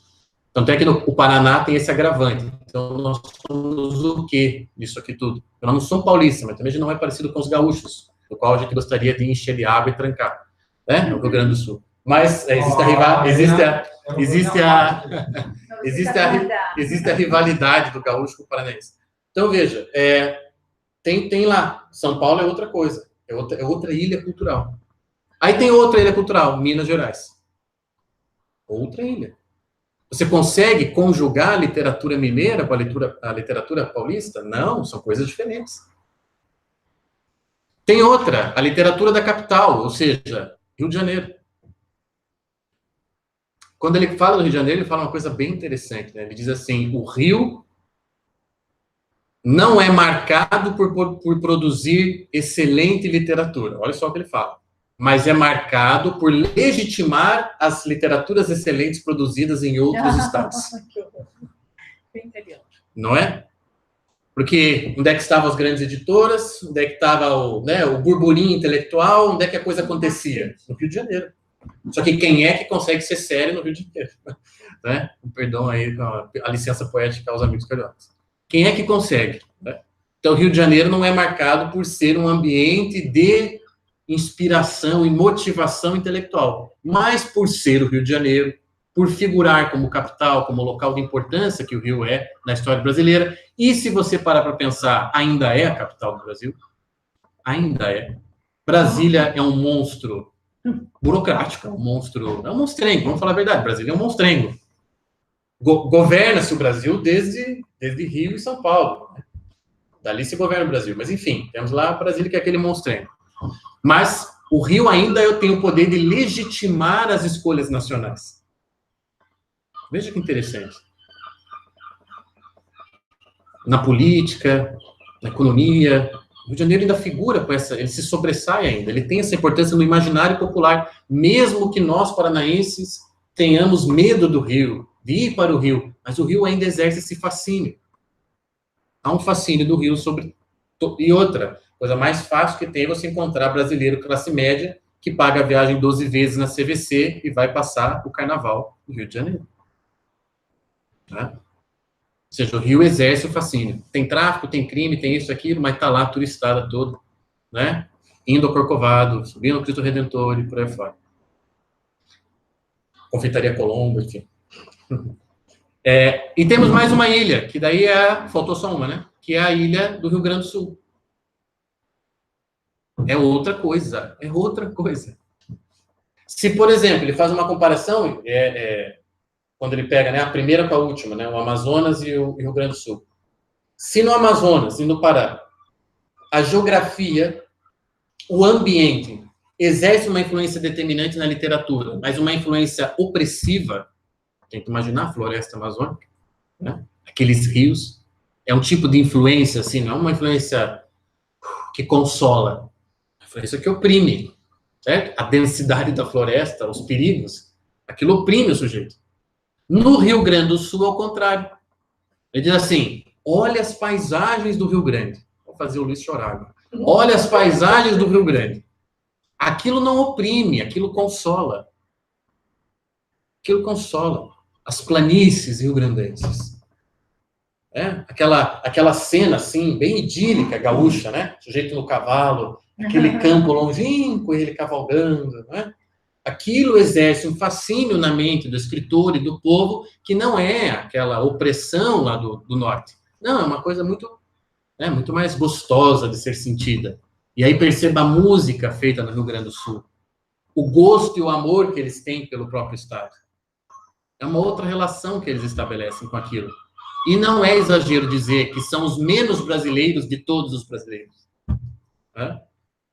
Tanto é que o Paraná tem esse agravante. Então, nós somos o quê disso aqui tudo? Nós não somos paulistas, mas também a gente não é parecido com os gaúchos, do qual a gente gostaria de encher de água e trancar. Né? No Rio Grande do Sul. Mas existe a rivalidade do gaúcho com o paranaense. Então, veja, tem lá, São Paulo é outra coisa, é outra ilha cultural. Aí tem outra ilha cultural, Minas Gerais. Outra ilha. Você consegue conjugar a literatura mineira com a literatura paulista? Não, são coisas diferentes. Tem outra, a literatura da capital, ou seja, Rio de Janeiro. Quando ele fala do Rio de Janeiro, ele fala uma coisa bem interessante. Né? Ele diz assim, o Rio não é marcado por produzir excelente literatura. Olha só o que ele fala. Mas é marcado por legitimar as literaturas excelentes produzidas em outros estados. Não é? Porque onde é que estavam as grandes editoras? Onde é que estava o burburinho intelectual? Onde é que a coisa acontecia? No Rio de Janeiro. Só que quem é que consegue ser sério no Rio de Janeiro? Né? Perdão aí, a licença poética aos amigos cariocas. Quem é que consegue? Né? Então, o Rio de Janeiro não é marcado por ser um ambiente de inspiração e motivação intelectual, mas por ser o Rio de Janeiro, por figurar como capital, como local de importância que o Rio é na história brasileira, e se você parar para pensar, ainda é a capital do Brasil, ainda é. Brasília é um monstro burocrático, é um monstrengo, vamos falar a verdade, Brasília é um monstrengo. Governa-se o Brasil desde Rio e São Paulo. Né? Dali se governa o Brasil. Mas, enfim, temos lá Brasília, que é aquele monstrengo. Mas o Rio ainda tem o poder de legitimar as escolhas nacionais. Veja que interessante. Na política, na economia, o Rio de Janeiro ainda figura com essa, ele se sobressai ainda, ele tem essa importância no imaginário popular, mesmo que nós, paranaenses, tenhamos medo do Rio, de ir para o Rio, mas o Rio ainda exerce esse fascínio. Há um fascínio do Rio sobre... E outra, coisa mais fácil que tem é você encontrar brasileiro classe média que paga a viagem 12 vezes na CVC e vai passar o carnaval no Rio de Janeiro. Tá? Ou seja, o Rio exerce o fascínio. Tem tráfico, tem crime, tem isso, aquilo, mas está lá a turistada toda, né? Indo ao Corcovado, subindo ao Cristo Redentor e por aí fora. Confeitaria Colombo, enfim. E temos mais uma ilha, que daí faltou só uma, né? Que é a ilha do Rio Grande do Sul. É outra coisa, é outra coisa. Se, por exemplo, ele faz uma comparação, quando ele pega, né, a primeira com a última, né, o Amazonas e o Rio Grande do Sul. Se no Amazonas e no Pará, a geografia, o ambiente, exerce uma influência determinante na literatura, mas uma influência opressiva, tem que imaginar a floresta amazônica, né, aqueles rios, é um tipo de influência, assim, não é uma influência que consola, é uma influência que oprime, certo? A densidade da floresta, os perigos, aquilo oprime o sujeito. No Rio Grande do Sul, ao contrário. Ele diz assim, olha as paisagens do Rio Grande. Vou fazer o Luiz chorar agora. Olha as paisagens do Rio Grande. Aquilo não oprime, aquilo consola. Aquilo consola. As planícies rio-grandenses. Aquela cena, assim, bem idílica, gaúcha, né? O sujeito no cavalo, aquele campo longínquo, ele cavalgando, né? Aquilo exerce um fascínio na mente do escritor e do povo que não é aquela opressão lá do norte. Não, é uma coisa muito mais gostosa de ser sentida. E aí perceba a música feita no Rio Grande do Sul. O gosto e o amor que eles têm pelo próprio estado. É uma outra relação que eles estabelecem com aquilo. E não é exagero dizer que são os menos brasileiros de todos os brasileiros.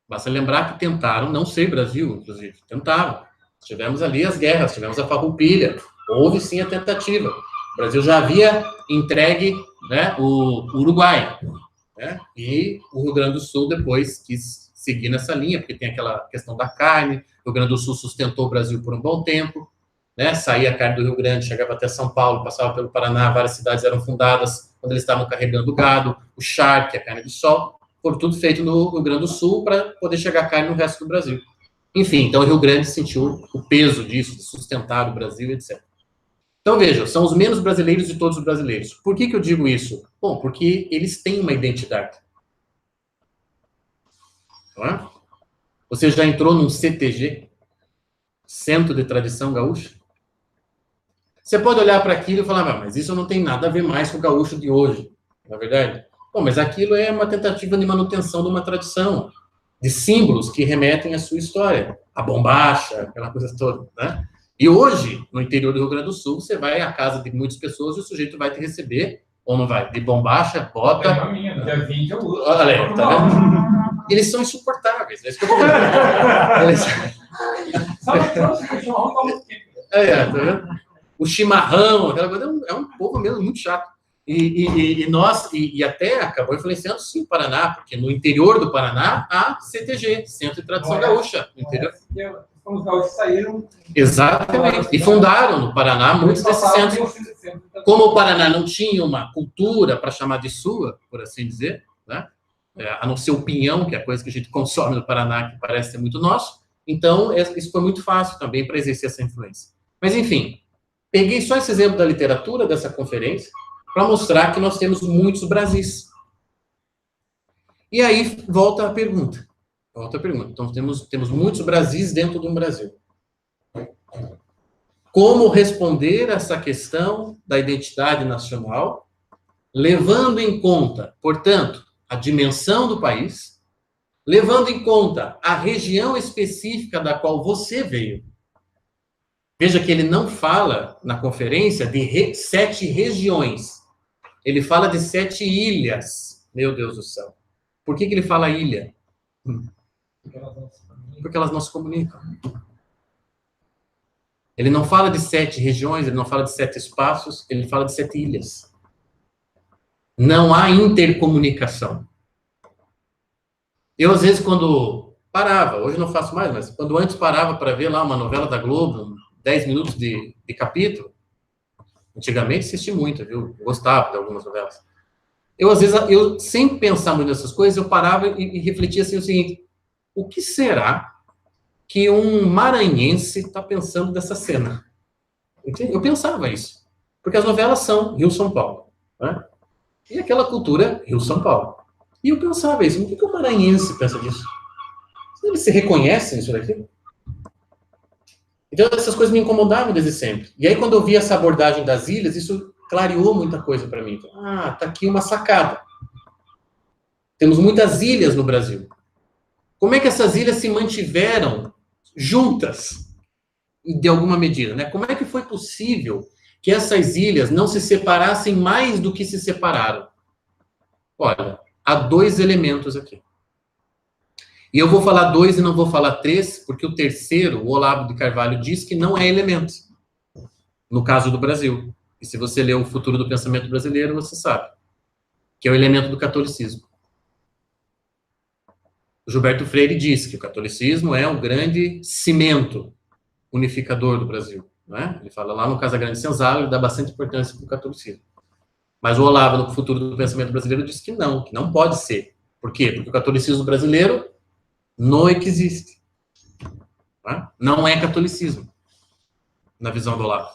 Basta lembrar que tentaram não ser Brasil, inclusive. Tentaram. Tivemos ali as guerras, tivemos a Farroupilha. Houve, sim, a tentativa. O Brasil já havia entregue, né, o Uruguai. Né, e o Rio Grande do Sul depois quis seguir nessa linha, porque tem aquela questão da carne. O Rio Grande do Sul sustentou o Brasil por um bom tempo. Né, saía a carne do Rio Grande, chegava até São Paulo, passava pelo Paraná, várias cidades eram fundadas quando eles estavam carregando gado. O charque, a carne de sol. Foi tudo feito no Rio Grande do Sul para poder chegar carne no resto do Brasil. Enfim, então o Rio Grande sentiu o peso disso, de sustentar o Brasil, etc. Então, vejam, são os menos brasileiros de todos os brasileiros. Por que eu digo isso? Bom, porque eles têm uma identidade. Não é? Você já entrou num CTG? Centro de Tradição Gaúcha? Você pode olhar para aquilo e falar, mas isso não tem nada a ver mais com o gaúcho de hoje, na verdade. Bom, mas aquilo é uma tentativa de manutenção de uma tradição, de símbolos que remetem à sua história. A bombacha, aquela coisa toda, né? E hoje, no interior do Rio Grande do Sul, você vai à casa de muitas pessoas e o sujeito vai te receber, ou não vai? De bombacha, bota... É a minha, dia 20 eu uso. Olha aí, tá vendo? Eles são insuportáveis, é isso que eu tô falando. Tá vendo? O chimarrão, aquela coisa, é um povo mesmo muito chato. E até acabou influenciando, sim, o Paraná, porque no interior do Paraná há CTG, Centro de Tradição Gaúcha. No interior. Os gaúchos saíram... Exatamente. E fundaram no Paraná muitos desses centros. Como o Paraná não tinha uma cultura para chamar de sua, por assim dizer, né? A não ser o pinhão, que é a coisa que a gente consome no Paraná, que parece ser muito nosso, então isso foi muito fácil também para exercer essa influência. Mas, enfim, peguei só esse exemplo da literatura dessa conferência para mostrar que nós temos muitos Brasis. E aí volta a pergunta. Então, temos muitos Brasis dentro de um Brasil. Como responder a essa questão da identidade nacional, levando em conta, portanto, a dimensão do país, levando em conta a região específica da qual você veio. Veja que ele não fala, na conferência, de 7 regiões. Ele fala de 7 ilhas. Meu Deus do céu. Por que ele fala ilha? Porque elas não se comunicam. Ele não fala de 7 regiões, ele não fala de 7 espaços, ele fala de 7 ilhas. Não há intercomunicação. Eu, às vezes, quando parava, hoje não faço mais, mas quando antes parava para ver lá uma novela da Globo, 10 minutos de capítulo, antigamente assisti muito, viu? Eu gostava de algumas novelas. Eu, às vezes, sem pensar muito nessas coisas, eu parava e refletia assim o seguinte: o que será que um maranhense está pensando dessa cena? Entende? Eu pensava isso. Porque as novelas são Rio-São Paulo, né? E aquela cultura Rio-São Paulo. E eu pensava isso, o que o maranhense pensa disso? Eles se reconhecem nisso daqui? Então, essas coisas me incomodavam desde sempre. E aí, quando eu vi essa abordagem das ilhas, isso clareou muita coisa para mim. Então, tá aqui uma sacada. Temos muitas ilhas no Brasil. Como é que essas ilhas se mantiveram juntas, de alguma medida, né? Como é que foi possível que essas ilhas não se separassem mais do que se separaram? Olha, há 2 elementos aqui. E eu vou falar 2 e não vou falar 3, porque o terceiro, o Olavo de Carvalho, diz que não é elemento, no caso do Brasil. E se você ler o Futuro do Pensamento Brasileiro, você sabe, que é o elemento do catolicismo. O Gilberto Freire diz que o catolicismo é um grande cimento unificador do Brasil, né? Ele fala lá no Casagrande Senzala, ele dá bastante importância para o catolicismo. Mas o Olavo, no Futuro do Pensamento Brasileiro, diz que não pode ser. Por quê? Porque o catolicismo brasileiro não existe. Tá? Não é catolicismo, na visão do Olavo.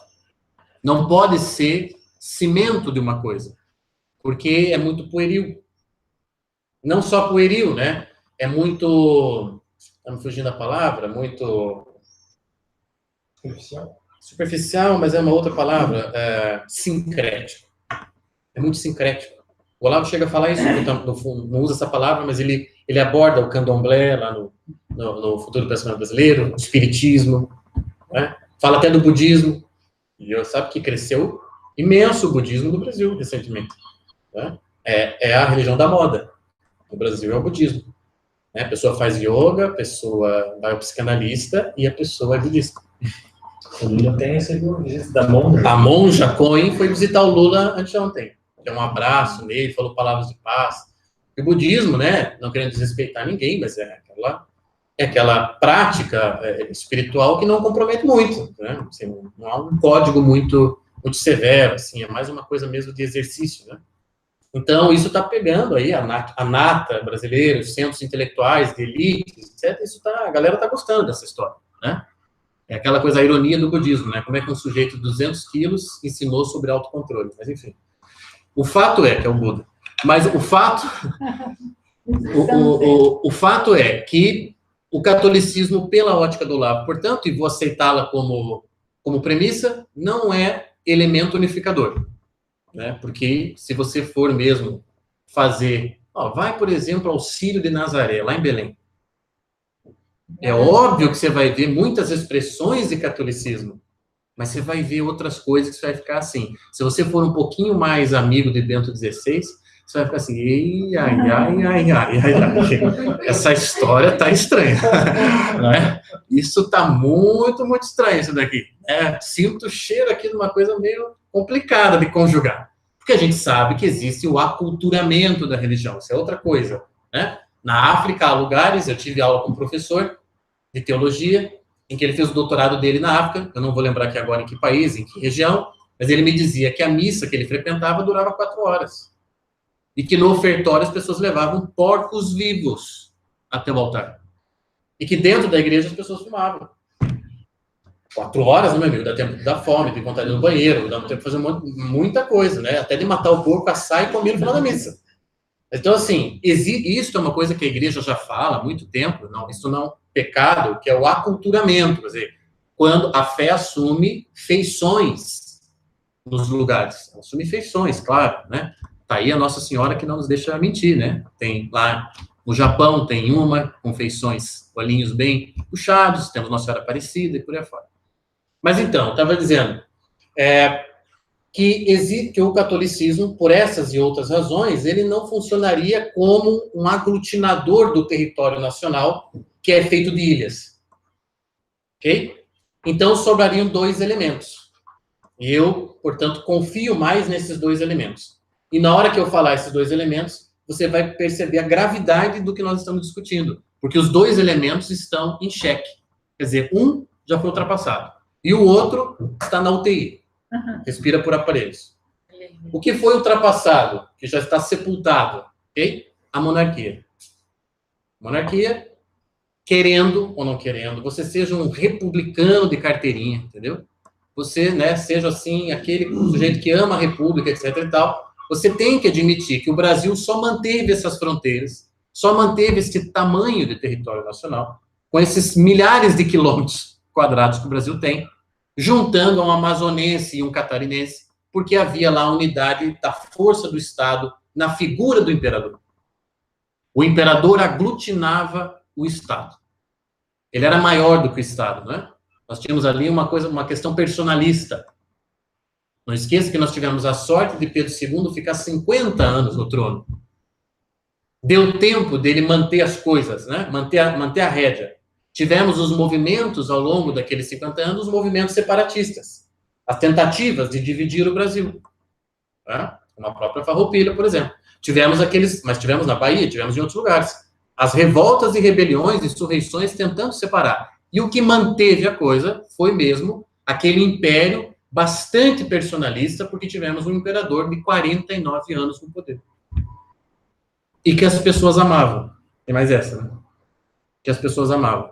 Não pode ser cimento de uma coisa, porque é muito pueril. Não só pueril, né? É muito... Está me fugindo a palavra? Muito... Superficial, mas é uma outra palavra. Sincrético. É muito sincrético. O Olavo chega a falar isso, não usa essa palavra, mas ele aborda o candomblé lá no Futuro do Pensamento Brasileiro, o espiritismo, né? Fala até do budismo. E eu sabe que cresceu imenso o budismo no Brasil recentemente, né? É a religião da moda. No Brasil é o budismo. Né? A pessoa faz yoga, a pessoa vai ao psicanalista e a pessoa é budista. O Lula tem esse visita da monja. A monja Cohen foi visitar o Lula anteontem. Deu um abraço nele, falou palavras de paz. E o budismo, né, não querendo desrespeitar ninguém, mas é aquela prática espiritual que não compromete muito, né? Assim, não há um código muito severo, assim, é mais uma coisa mesmo de exercício, né? Então, isso está pegando aí a nata brasileira, os centros intelectuais de elite, etc. A galera está gostando dessa história, né? É aquela coisa, a ironia do budismo, né? Como é que um sujeito de 200 quilos ensinou sobre autocontrole, mas enfim. O fato é que é o Buda. Mas o fato... o fato é que o catolicismo, pela ótica do Olavo, portanto, e vou aceitá-la como premissa, não é elemento unificador. Né? Porque se você for mesmo fazer... vai, por exemplo, ao Círio de Nazaré, lá em Belém. É óbvio que você vai ver muitas expressões de catolicismo, mas você vai ver outras coisas que você vai ficar assim. Se você for um pouquinho mais amigo de Bento XVI, você vai ficar assim, essa história tá estranha, não é? Isso tá muito, muito estranho, isso daqui. Sinto o cheiro aqui de uma coisa meio complicada de conjugar, porque a gente sabe que existe o aculturamento da religião, isso é outra coisa, né? Na África há lugares, eu tive aula com um professor de teologia, em que ele fez o doutorado dele na África, eu não vou lembrar aqui agora em que país, em que região, mas ele me dizia que a missa que ele frequentava durava 4 horas. E que no ofertório as pessoas levavam porcos vivos até o altar. E que dentro da igreja as pessoas fumavam. 4 horas, meu amigo, dá tempo de dar fome, de vontade no banheiro, dá tempo de fazer muita coisa, né? Até de matar o porco, assar e comer no final da missa. Então, assim, isso é uma coisa que a igreja já fala há muito tempo, isso não é pecado, que é o aculturamento, quer dizer, quando a fé assume feições nos lugares. Assume feições, claro, né? Tá aí a Nossa Senhora que não nos deixa mentir, né? Tem lá no Japão, tem uma com feições, olhinhos bem puxados, temos Nossa Senhora Aparecida e por aí fora. Mas então, estava dizendo que o catolicismo, por essas e outras razões, ele não funcionaria como um aglutinador do território nacional, que é feito de ilhas. Ok? Então, sobrariam dois elementos. E eu, portanto, confio mais nesses dois elementos. E na hora que eu falar esses dois elementos, você vai perceber a gravidade do que nós estamos discutindo. Porque os dois elementos estão em xeque. Quer dizer, um já foi ultrapassado. E o outro está na UTI. Respira por aparelhos. O que foi ultrapassado, que já está sepultado, ok? A monarquia. Monarquia, querendo ou não querendo, você seja um republicano de carteirinha, entendeu? Você, né, seja assim, aquele sujeito que ama a república, etc e tal, você tem que admitir que o Brasil só manteve essas fronteiras, só manteve esse tamanho de território nacional, com esses milhares de quilômetros quadrados que o Brasil tem, juntando um amazonense e um catarinense, porque havia lá a unidade da força do Estado na figura do imperador. O imperador aglutinava o Estado. Ele era maior do que o Estado, não é? Nós tínhamos ali uma questão personalista. Não esqueça que nós tivemos a sorte de Pedro II ficar 50 anos no trono. Deu tempo dele manter as coisas, né? Manter a rédea. Tivemos os movimentos, ao longo daqueles 50 anos, os movimentos separatistas. As tentativas de dividir o Brasil. Tá? Como a própria Farroupilha, por exemplo. Mas tivemos na Bahia, tivemos em outros lugares. As revoltas e rebeliões, insurreições tentando separar. E o que manteve a coisa foi mesmo aquele império bastante personalista, porque tivemos um imperador de 49 anos no poder. E que as pessoas amavam. Tem mais essa, né? Que as pessoas amavam.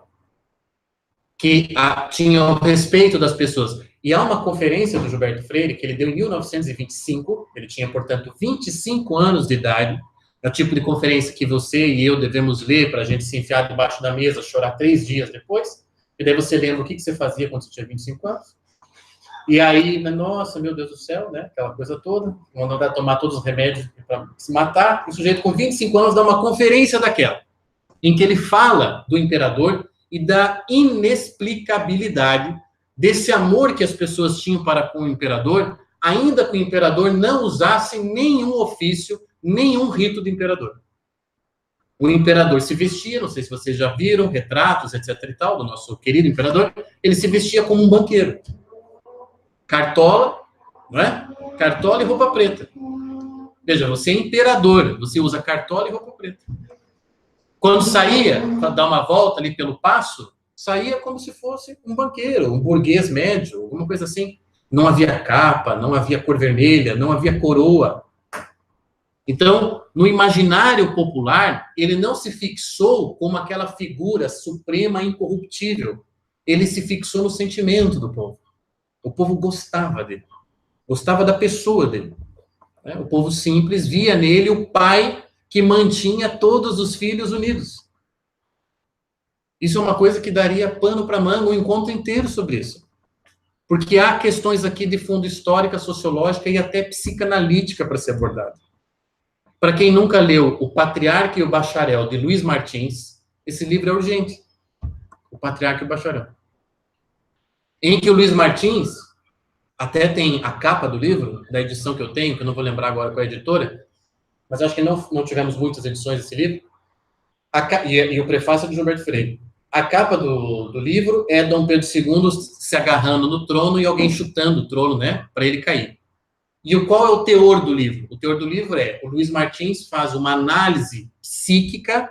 Que tinham respeito das pessoas. E há uma conferência do Gilberto Freire, que ele deu em 1925, ele tinha, portanto, 25 anos de idade, é o tipo de conferência que você e eu devemos ler para a gente se enfiar debaixo da mesa, chorar 3 dias depois, e daí você lembra o que você fazia quando você tinha 25 anos. E aí, nossa, meu Deus do céu, né? Aquela coisa toda, mandar tomar todos os remédios para se matar. O sujeito com 25 anos dá uma conferência daquela, em que ele fala do imperador e da inexplicabilidade desse amor que as pessoas tinham para com o imperador, ainda que o imperador não usasse nenhum ofício, nenhum rito de imperador. O imperador se vestia, não sei se vocês já viram, retratos, etc e tal, do nosso querido imperador, ele se vestia como um banqueiro. Cartola, não é? Cartola e roupa preta. Veja, você é imperador, você usa cartola e roupa preta. Quando saía para dar uma volta ali pelo paço, saía como se fosse um banqueiro, um burguês médio, alguma coisa assim. Não havia capa, não havia cor vermelha, não havia coroa. Então, no imaginário popular, ele não se fixou como aquela figura suprema incorruptível. Ele se fixou no sentimento do povo. O povo gostava dele. Gostava da pessoa dele. O povo simples via nele o pai que mantinha todos os filhos unidos. Isso é uma coisa que daria pano para manga um encontro inteiro sobre isso. Porque há questões aqui de fundo histórica, sociológica e até psicanalítica para ser abordada. Para quem nunca leu O Patriarca e o Bacharel, de Luiz Martins, esse livro é urgente. O Patriarca e o Bacharel. Em que o Luiz Martins, até tem a capa do livro, da edição que eu tenho, que eu não vou lembrar agora qual é a editora, mas acho que não tivemos muitas edições desse livro, e o prefácio é do Gilberto Freire. A capa do livro é Dom Pedro II se agarrando no trono e alguém chutando o trono, né, para ele cair. E qual é o teor do livro? O teor do livro o Luiz Martins faz uma análise psíquica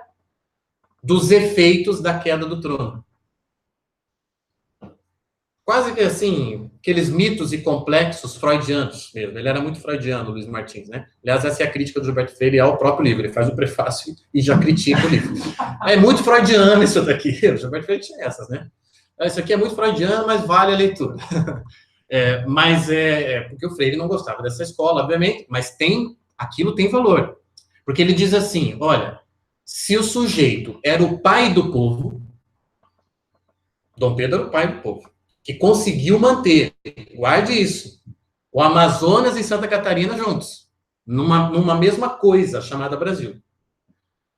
dos efeitos da queda do trono. Quase que assim, aqueles mitos e complexos freudianos mesmo. Ele era muito freudiano, o Luiz Martins, né? Aliás, essa é a crítica do Gilberto Freire ao próprio livro. Ele faz o prefácio e já critica o livro. É muito freudiano isso daqui. O Gilberto Freire tinha essas, né? Isso aqui é muito freudiano, mas vale a leitura. Porque o Freire não gostava dessa escola, obviamente, mas aquilo tem valor. Porque ele diz assim, olha, se o sujeito era o pai do povo, Dom Pedro era o pai do povo, que conseguiu manter, guarde isso, o Amazonas e Santa Catarina juntos, numa mesma coisa, chamada Brasil.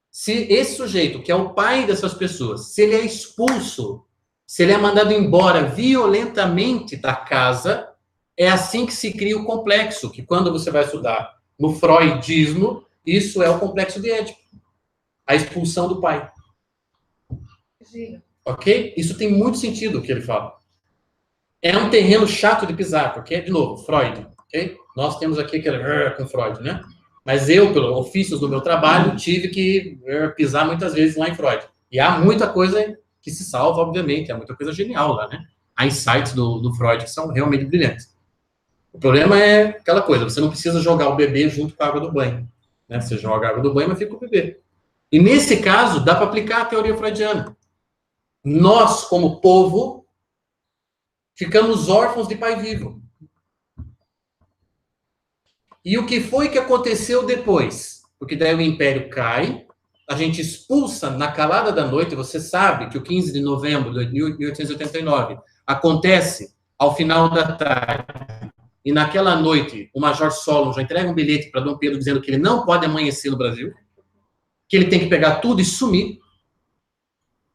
Se esse sujeito, que é o pai dessas pessoas, se ele é expulso, se ele é mandado embora violentamente da casa, é assim que se cria o complexo, que quando você vai estudar no freudismo, isso é o complexo de Édipo. A expulsão do pai. Ok? Isso tem muito sentido o que ele fala. É um terreno chato de pisar, porque, de novo, Freud. Ok? Nós temos aqui aquele com Freud, né? Mas eu, pelo ofícios do meu trabalho, tive que pisar muitas vezes lá em Freud. E há muita coisa que se salva, obviamente. Há muita coisa genial lá, né? Há insights do Freud que são realmente brilhantes. O problema é aquela coisa, você não precisa jogar o bebê junto com a água do banho. Né? Você joga a água do banho, mas fica o bebê. E nesse caso, dá para aplicar a teoria freudiana. Nós, como povo, ficamos órfãos de pai vivo. E o que foi que aconteceu depois? Porque daí o império cai, a gente expulsa na calada da noite, você sabe que o 15 de novembro de 1889 acontece ao final da tarde. E naquela noite, o Major Solon já entrega um bilhete para Dom Pedro dizendo que ele não pode amanhecer no Brasil, que ele tem que pegar tudo e sumir.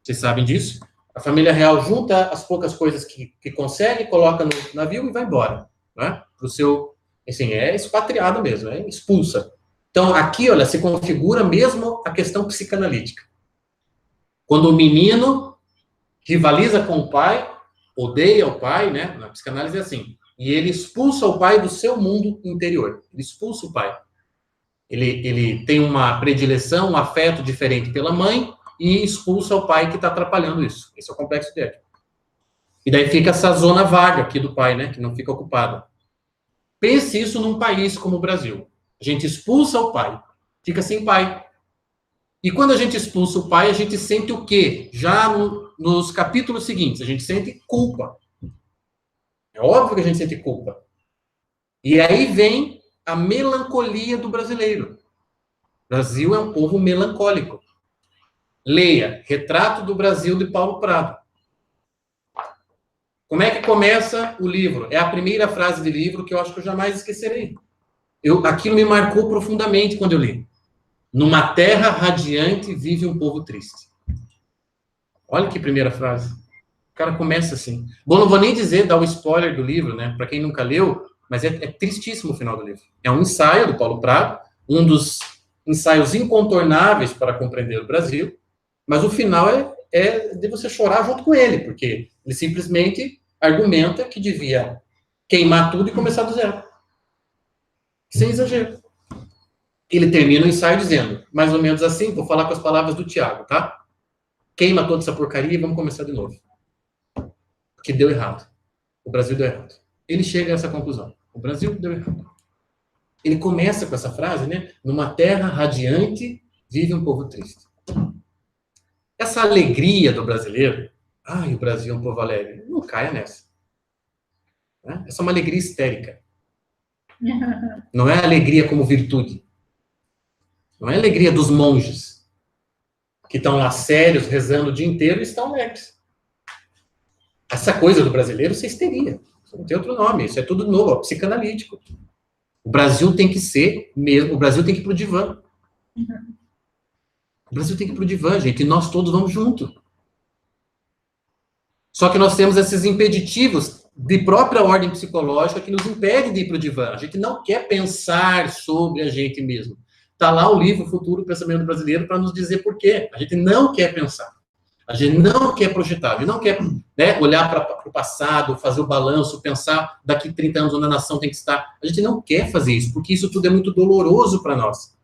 Vocês sabem disso? A família real junta as poucas coisas que consegue, coloca no navio e vai embora. Né? Pro seu, assim, é expatriado mesmo, é expulsa. Então, aqui, olha, se configura mesmo a questão psicanalítica. Quando o menino rivaliza com o pai, odeia o pai, né? Na psicanálise é assim. E ele expulsa o pai do seu mundo interior. Ele expulsa o pai. Ele tem uma predileção, um afeto diferente pela mãe e expulsa o pai que está atrapalhando isso. Esse é o complexo de Édipo. E daí fica essa zona vaga aqui do pai, né? Que não fica ocupada. Pense isso num país como o Brasil. A gente expulsa o pai, fica sem pai. E quando a gente expulsa o pai, a gente sente o quê? Já nos capítulos seguintes, a gente sente culpa. É óbvio que a gente sente culpa. E aí vem a melancolia do brasileiro. O Brasil é um povo melancólico. Leia Retrato do Brasil, de Paulo Prado. Como é que começa o livro? É a primeira frase do livro que eu acho que eu jamais esquecerei. Aquilo me marcou profundamente quando eu li. Numa terra radiante vive um povo triste. Olha que primeira frase. O cara começa assim. Bom, não vou nem dizer, dar o spoiler do livro, né? Para quem nunca leu, mas é tristíssimo o final do livro. É um ensaio do Paulo Prado, um dos ensaios incontornáveis para compreender o Brasil, mas o final é de você chorar junto com ele, porque ele simplesmente argumenta que devia queimar tudo e começar do zero. Sem exagero. Ele termina o ensaio dizendo, mais ou menos assim, vou falar com as palavras do Tiago, tá? Queima toda essa porcaria e vamos começar de novo. Que deu errado. O Brasil deu errado. Ele chega a essa conclusão. O Brasil deu errado. Ele começa com essa frase, né? Numa terra radiante vive um povo triste. Essa alegria do brasileiro, o Brasil é um povo alegre, não caia nessa. Né? Essa é uma alegria histérica. Não é alegria como virtude. Não é alegria dos monges, que estão lá sérios, rezando o dia inteiro e estão alegres. Essa coisa do brasileiro, isso é histeria. Isso não tem outro nome. Isso é tudo novo, ó, psicanalítico. O Brasil tem que ser mesmo, o Brasil tem que ir pro divã. O Brasil tem que ir pro divã, gente, e nós todos vamos junto. Só que nós temos esses impeditivos de própria ordem psicológica que nos impede de ir pro divã. A gente não quer pensar sobre a gente mesmo. Está lá o livro Futuro Pensamento Brasileiro para nos dizer por quê. A gente não quer pensar. A gente não quer projetar. A gente não quer, né, olhar para o passado, fazer o balanço, pensar daqui 30 anos onde a nação tem que estar. A gente não quer fazer isso, porque isso tudo é muito doloroso para nós.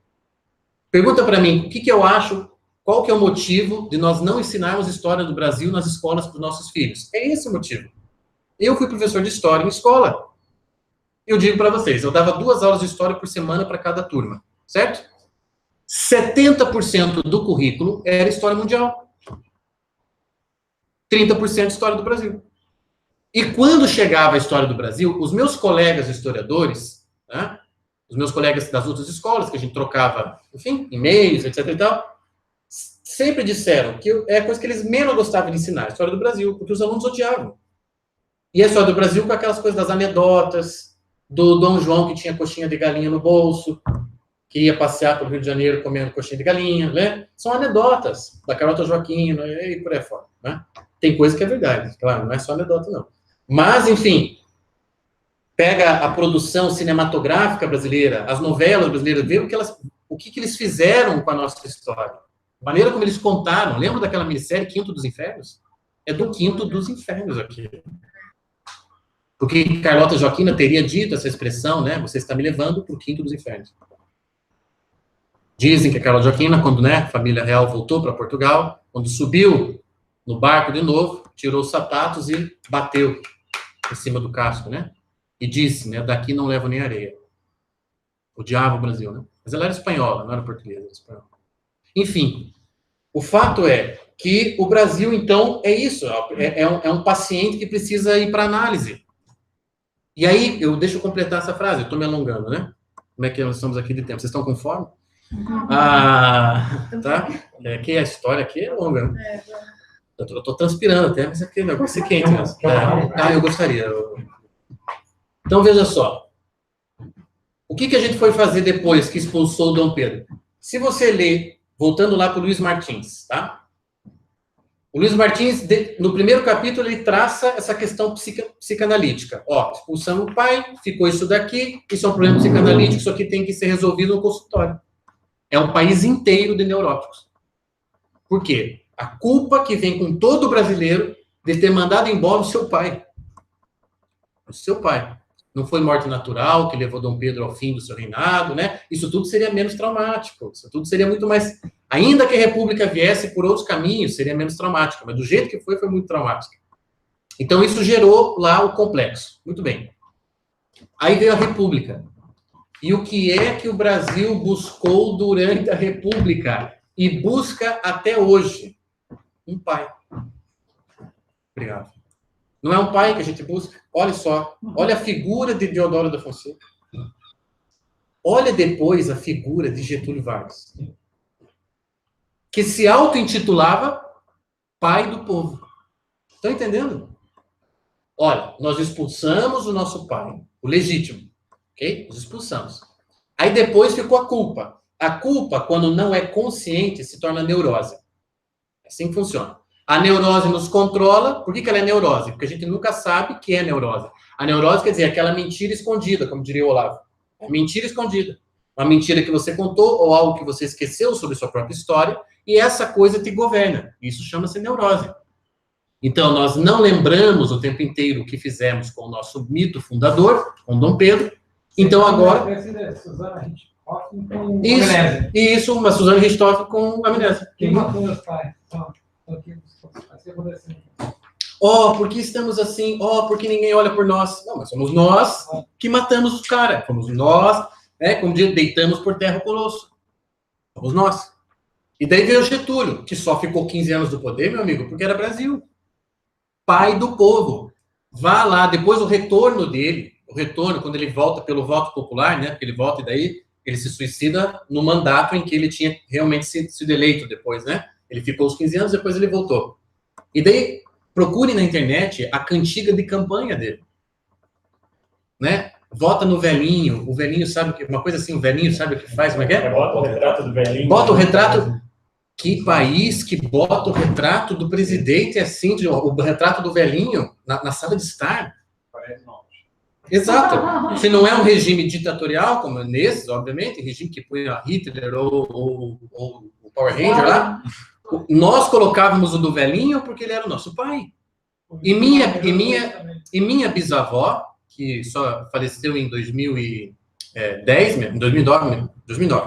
Pergunta para mim, o que eu acho, qual que é o motivo de nós não ensinarmos história do Brasil nas escolas para os nossos filhos? É esse o motivo. Eu fui professor de história em escola. Eu digo para vocês, eu dava 2 aulas de história por semana para cada turma. Certo? 70% do currículo era história mundial. 30% história do Brasil. E quando chegava a história do Brasil, os meus colegas historiadores, né, os meus colegas das outras escolas, que a gente trocava, enfim, e-mails, etc e tal, sempre disseram que é a coisa que eles menos gostavam de ensinar, a história do Brasil, porque os alunos odiavam. E a história do Brasil com aquelas coisas das anedotas, do Dom João que tinha coxinha de galinha no bolso, que ia passear pelo Rio de Janeiro comendo coxinha de galinha, né? São anedotas da Carlota Joaquim, né? E por aí fora, né? Tem coisa que é verdade, claro, não é só anedota, não. Mas, enfim, pega a produção cinematográfica brasileira, as novelas brasileiras, vê o que eles fizeram com a nossa história. A maneira como eles contaram. Lembra daquela minissérie Quinto dos Infernos? É do Quinto dos Infernos aqui. Porque Carlota Joaquina teria dito essa expressão, né? Você está me levando para o Quinto dos Infernos. Dizem que a Carlota Joaquina, quando, né, a família real voltou para Portugal, quando subiu no barco de novo, tirou os sapatos e bateu em cima do casco, né? E disse, né, daqui não levo nem areia. Odiava o Brasil, né? Mas ela era espanhola, não era portuguesa, era espanhola. Enfim, o fato é que o Brasil, então, é isso, é um paciente que precisa ir para análise. E aí, deixa eu completar essa frase, eu estou me alongando, né? Como é que nós estamos aqui de tempo? Vocês estão com fome? Tá? Que a história aqui é longa, né? Eu estou transpirando até, mas aqui o negócio é quente. Né? Eu gostaria. Então, veja só. O que a gente foi fazer depois que expulsou o Dom Pedro? Se você ler, voltando lá para o Luiz Martins, tá? O Luiz Martins, no primeiro capítulo, ele traça essa questão psicanalítica. Ó, expulsamos o pai, ficou isso daqui, isso é um problema psicanalítico, isso aqui tem que ser resolvido no consultório. É um país inteiro de neuróticos. Por quê? A culpa que vem com todo brasileiro de ter mandado embora o seu pai. O seu pai. Não foi morte natural que levou Dom Pedro ao fim do seu reinado, né? Isso tudo seria menos traumático. Isso tudo seria muito mais... Ainda que a República viesse por outros caminhos, seria menos traumático. Mas do jeito que foi muito traumático. Então, isso gerou lá o complexo. Muito bem. Aí veio a República. E o que é que o Brasil buscou durante a República? E busca até hoje? Um pai. Obrigado. Não é um pai que a gente busca? Olha só. Olha a figura de Deodoro da Fonseca. Olha depois a figura de Getúlio Vargas. Que se auto-intitulava pai do povo. Estão entendendo? Olha, nós expulsamos o nosso pai, o legítimo. Ok? Nós expulsamos. Aí depois ficou a culpa. A culpa, quando não é consciente, se torna neurose. É assim que funciona. A neurose nos controla. Por que ela é neurose? Porque a gente nunca sabe que é neurose. A neurose quer dizer aquela mentira escondida, como diria o Olavo. É mentira escondida. Uma mentira que você contou ou algo que você esqueceu sobre sua própria história e essa coisa te governa. Isso chama-se neurose. Então, nós não lembramos o tempo inteiro o que fizemos com o nosso mito fundador, com Dom Pedro. Então, agora... Isso, uma Suzana Richthofen com amnésia. Quem matou meus pais? Porque estamos assim? Porque ninguém olha por nós. Não, mas somos nós que matamos os caras. Somos nós, né? Como deitamos por terra o Colosso. Somos nós. E daí veio o Getúlio, que só ficou 15 anos do poder, meu amigo, porque era Brasil. Pai do povo. Vá lá, depois o retorno dele, quando ele volta pelo voto popular, né? Porque ele volta e daí ele se suicida no mandato em que ele tinha realmente sido eleito depois, né? Ele ficou os 15 anos, depois ele voltou. E daí, procure na internet a cantiga de campanha dele. Né? Vota no velhinho, o velhinho sabe o que... Uma coisa assim, o velhinho sabe o que faz, como é que é? Bota o retrato do velhinho. Bota o retrato... Que país que bota o retrato do presidente assim, o retrato do velhinho na sala de estar? Exato. Se não é um regime ditatorial, como nesses, obviamente, regime que põe a Hitler ou o Power Ranger lá, nós colocávamos o do velhinho porque ele era o nosso pai. E minha bisavó, que só faleceu em 2010, em 2009,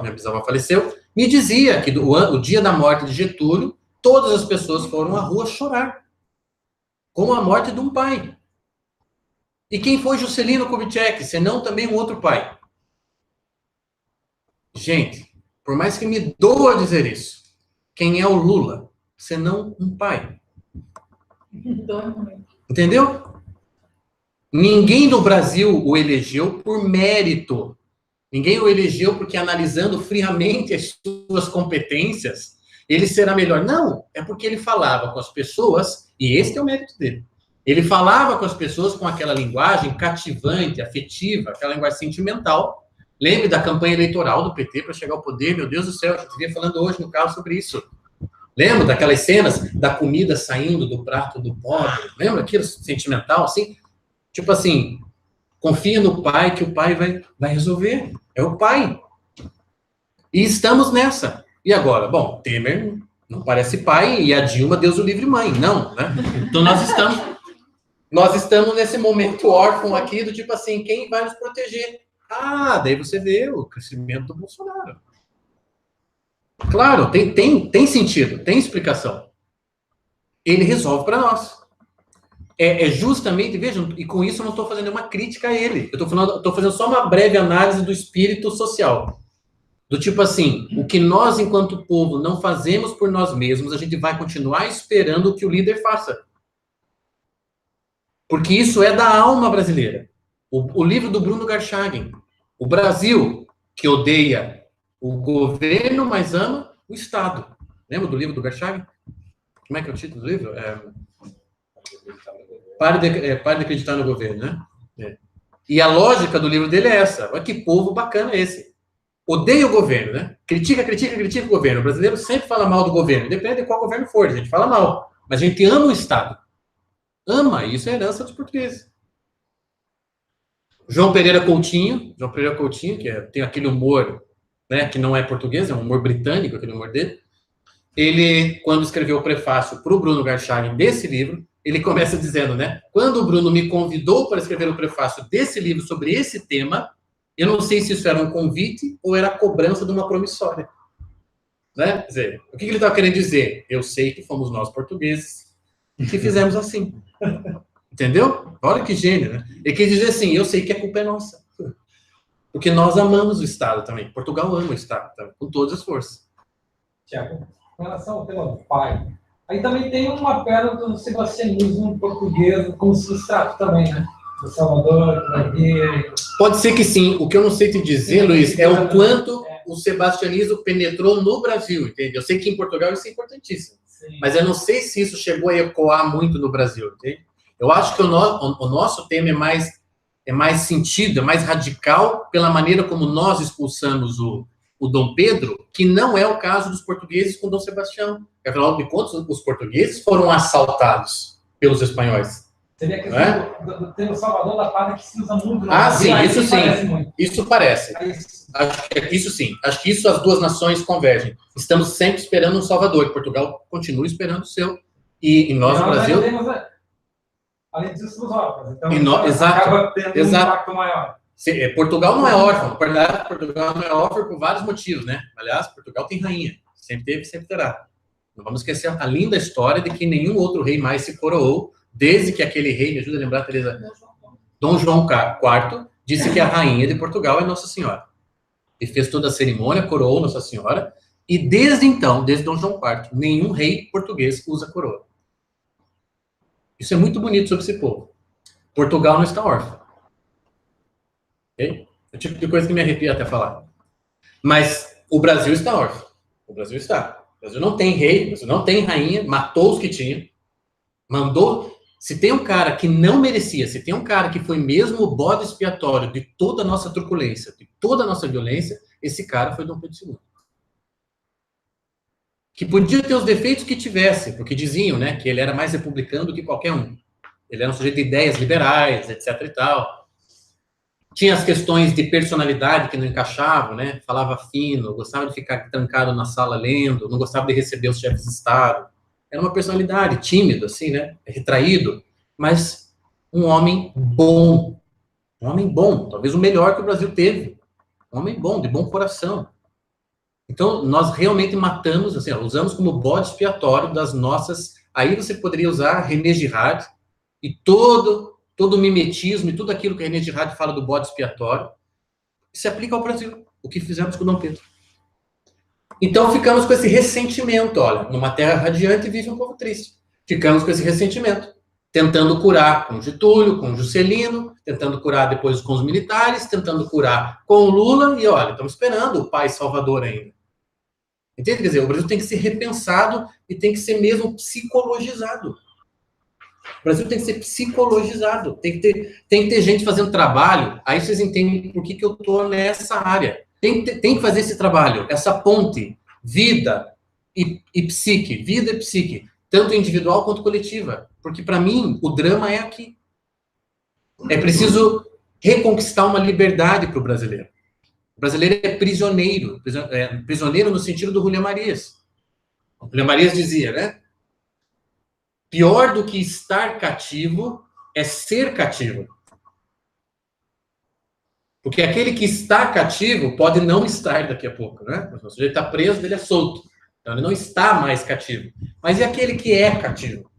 minha bisavó faleceu, me dizia que o dia da morte de Getúlio, todas as pessoas foram à rua chorar. Com a morte de um pai. E quem foi Juscelino Kubitschek, senão também um outro pai? Gente, por mais que me doa dizer isso, quem é o Lula, senão um pai? Entendeu? Ninguém no Brasil o elegeu por mérito. Ninguém o elegeu porque, analisando friamente as suas competências, ele será melhor. Não, é porque ele falava com as pessoas, e esse é o mérito dele. Ele falava com as pessoas com aquela linguagem cativante, afetiva, aquela linguagem sentimental. Lembre da campanha eleitoral do PT para chegar ao poder, meu Deus do céu, a gente vinha falando hoje no caso sobre isso. Lembra daquelas cenas da comida saindo do prato do pobre? Lembra aquilo sentimental, assim? Tipo assim, confia no pai, que o pai vai resolver. É o pai. E estamos nessa. E agora? Bom, Temer não parece pai e a Dilma, Deus o livre mãe. Não, né? Então nós estamos nesse momento órfão aqui do tipo assim, quem vai nos proteger? Ah, daí você vê o crescimento do Bolsonaro. Claro, tem sentido, tem explicação. Ele resolve para nós. É justamente, vejam, e com isso eu não estou fazendo uma crítica a ele. Eu estou fazendo só uma breve análise do espírito social. Do tipo assim, o que nós, enquanto povo, não fazemos por nós mesmos, a gente vai continuar esperando que o líder faça. Porque isso é da alma brasileira. O livro do Bruno Garchagen. O Brasil, que odeia o governo, mas ama o Estado. Lembra do livro do Garchagen? Como é que é o título do livro? Pare de acreditar no governo, né? E a lógica do livro dele é essa. Olha que povo bacana é esse. Odeia o governo, né? Critica o governo. O brasileiro sempre fala mal do governo. Depende de qual governo for, a gente fala mal. Mas a gente ama o Estado. Ama, isso é herança dos portugueses. João Pereira Coutinho, que tem aquele humor, né, que não é português, é um humor britânico, aquele humor dele. Ele, quando escreveu o prefácio para o Bruno Garchagen desse livro, ele começa dizendo, né, quando o Bruno me convidou para escrever o prefácio desse livro sobre esse tema, eu não sei se isso era um convite ou era a cobrança de uma promissória. Né? Quer dizer, o que ele estava querendo dizer? Eu sei que fomos nós, portugueses, que fizemos assim. Entendeu? Olha que gênio, né? Ele quer dizer assim, eu sei que a culpa é nossa. Porque nós amamos o Estado também. Portugal ama o Estado, tá? Com todas as forças. Tiago, com relação ao tema do pai, aí também tem uma pedra do sebastianismo português como substrato também, né? Do Salvador, do Bahia. Pode ser que sim. O que eu não sei te dizer, Luiz, é o quanto o sebastianismo penetrou no Brasil, entende? Eu sei que em Portugal isso é importantíssimo. Sim. Mas eu não sei se isso chegou a ecoar muito no Brasil, entende? Eu acho que o nosso tema é mais sentido, é mais radical pela maneira como nós expulsamos o Dom Pedro, que não é o caso dos portugueses com Dom Sebastião. Afinal de contas, os portugueses foram assaltados pelos espanhóis. Seria a questão do termo Salvador da Pátria que se usa muito. Sim, isso sim. Isso parece. Isso sim. Acho que isso as duas nações convergem. Estamos sempre esperando um Salvador. Portugal continua esperando o seu. E nós, no Brasil... Além disso, os órfãos. Então, acaba tendo um impacto maior. Portugal não é órfão. Portugal não é órfão por vários motivos, né? Aliás, Portugal tem rainha. Sempre teve e sempre terá. Não vamos esquecer a linda história de que nenhum outro rei mais se coroou, desde que aquele rei, me ajuda a lembrar, Teresa, Dom João IV, disse que a rainha de Portugal é Nossa Senhora. E fez toda a cerimônia, coroou Nossa Senhora, e desde então, desde Dom João IV, nenhum rei português usa coroa. Isso é muito bonito sobre esse povo. Portugal não está órfão. Okay? É o tipo de coisa que me arrepia até falar. Mas o Brasil está órfão. O Brasil está. O Brasil não tem rei, o Brasil não tem rainha, matou os que tinha, mandou... Se tem um cara que não merecia, se tem um cara que foi mesmo o bode expiatório de toda a nossa truculência, de toda a nossa violência, esse cara foi Dom Pedro II. Que podia ter os defeitos que tivesse, porque diziam, né, que ele era mais republicano do que qualquer um. Ele era um sujeito de ideias liberais, etc e tal. Tinha as questões de personalidade que não encaixavam, né? Falava fino, gostava de ficar trancado na sala lendo, não gostava de receber os chefes de Estado. Era uma personalidade tímido, assim, né? Retraído, mas um homem bom. Um homem bom, talvez o melhor que o Brasil teve. Um homem bom, de bom coração. Então, nós realmente matamos, assim, usamos como bode expiatório das nossas... Aí você poderia usar René Girard e todo o mimetismo e tudo aquilo que René Girard fala do bode expiatório se aplica ao Brasil, o que fizemos com Dom Pedro. Então, ficamos com esse ressentimento, olha, numa terra radiante vive um povo triste. Ficamos com esse ressentimento, tentando curar com Getúlio, com Juscelino, tentando curar depois com os militares, tentando curar com o Lula, e olha, estamos esperando o pai Salvador ainda. Entende? Quer dizer, o Brasil tem que ser repensado e tem que ser mesmo psicologizado. O Brasil tem que ser psicologizado, tem que ter gente fazendo trabalho, aí vocês entendem por que eu estou nessa área. Tem que fazer esse trabalho, essa ponte, vida e psique, vida e psique, tanto individual quanto coletiva. Porque, para mim, o drama é aqui. É preciso reconquistar uma liberdade para o brasileiro. O brasileiro é prisioneiro. Prisioneiro no sentido do Julián Marías. O Julián Marías dizia, né? Pior do que estar cativo é ser cativo. Porque aquele que está cativo pode não estar daqui a pouco, né? O sujeito está preso, ele é solto. Então, ele não está mais cativo. Mas e aquele que é cativo?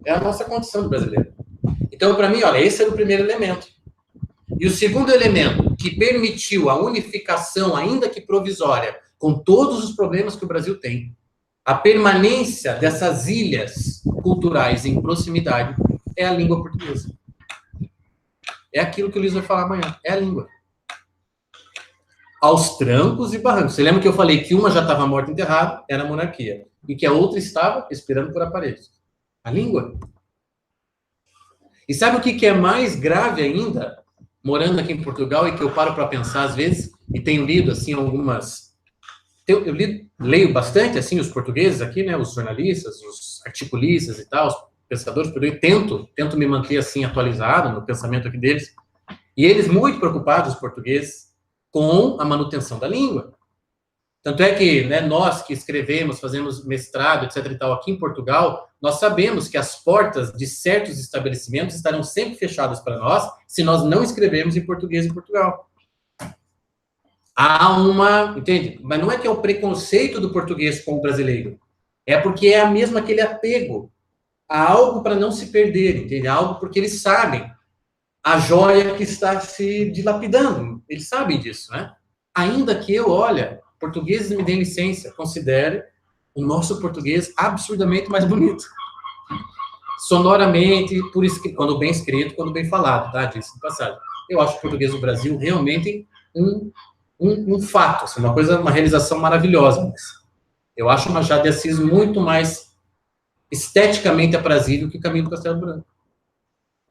É a nossa condição do brasileiro. Então, para mim, olha, esse era o primeiro elemento. E o segundo elemento, que permitiu a unificação, ainda que provisória, com todos os problemas que o Brasil tem, a permanência dessas ilhas culturais em proximidade, é a língua portuguesa. É aquilo que o Luiz vai falar amanhã, é a língua. Aos trancos e barrancos. Você lembra que eu falei que uma já estava morta e enterrada, era a monarquia, e que a outra estava esperando por aparelhos? A língua. E sabe o que é mais grave ainda, morando aqui em Portugal, e que eu paro para pensar às vezes, e tenho lido, assim, algumas... Eu leio bastante, assim, os portugueses aqui, né, os jornalistas, os articulistas e tal, os pensadores portugueses, tento me manter, assim, atualizado no pensamento aqui deles, e eles muito preocupados, os portugueses, com a manutenção da língua. Tanto é que, né, nós que escrevemos, fazemos mestrado, etc. e tal, aqui em Portugal, nós sabemos que as portas de certos estabelecimentos estarão sempre fechadas para nós se nós não escrevemos em português em Portugal. Há uma... Entende? Mas não é que é o preconceito do português com o brasileiro. É porque é mesmo aquele apego a algo para não se perder, entende? Algo porque eles sabem a joia que está se dilapidando. Eles sabem disso, né? Ainda que eu, olha... Portugueses me deem licença, considere o nosso português absurdamente mais bonito. Sonoramente, por escrito, quando bem escrito, quando bem falado, tá? Disso no passado. Eu acho o português do Brasil realmente um fato, assim, uma realização maravilhosa. Mas eu acho o Machado de Assis muito mais esteticamente aprazível que o Caminho do Castelo Branco.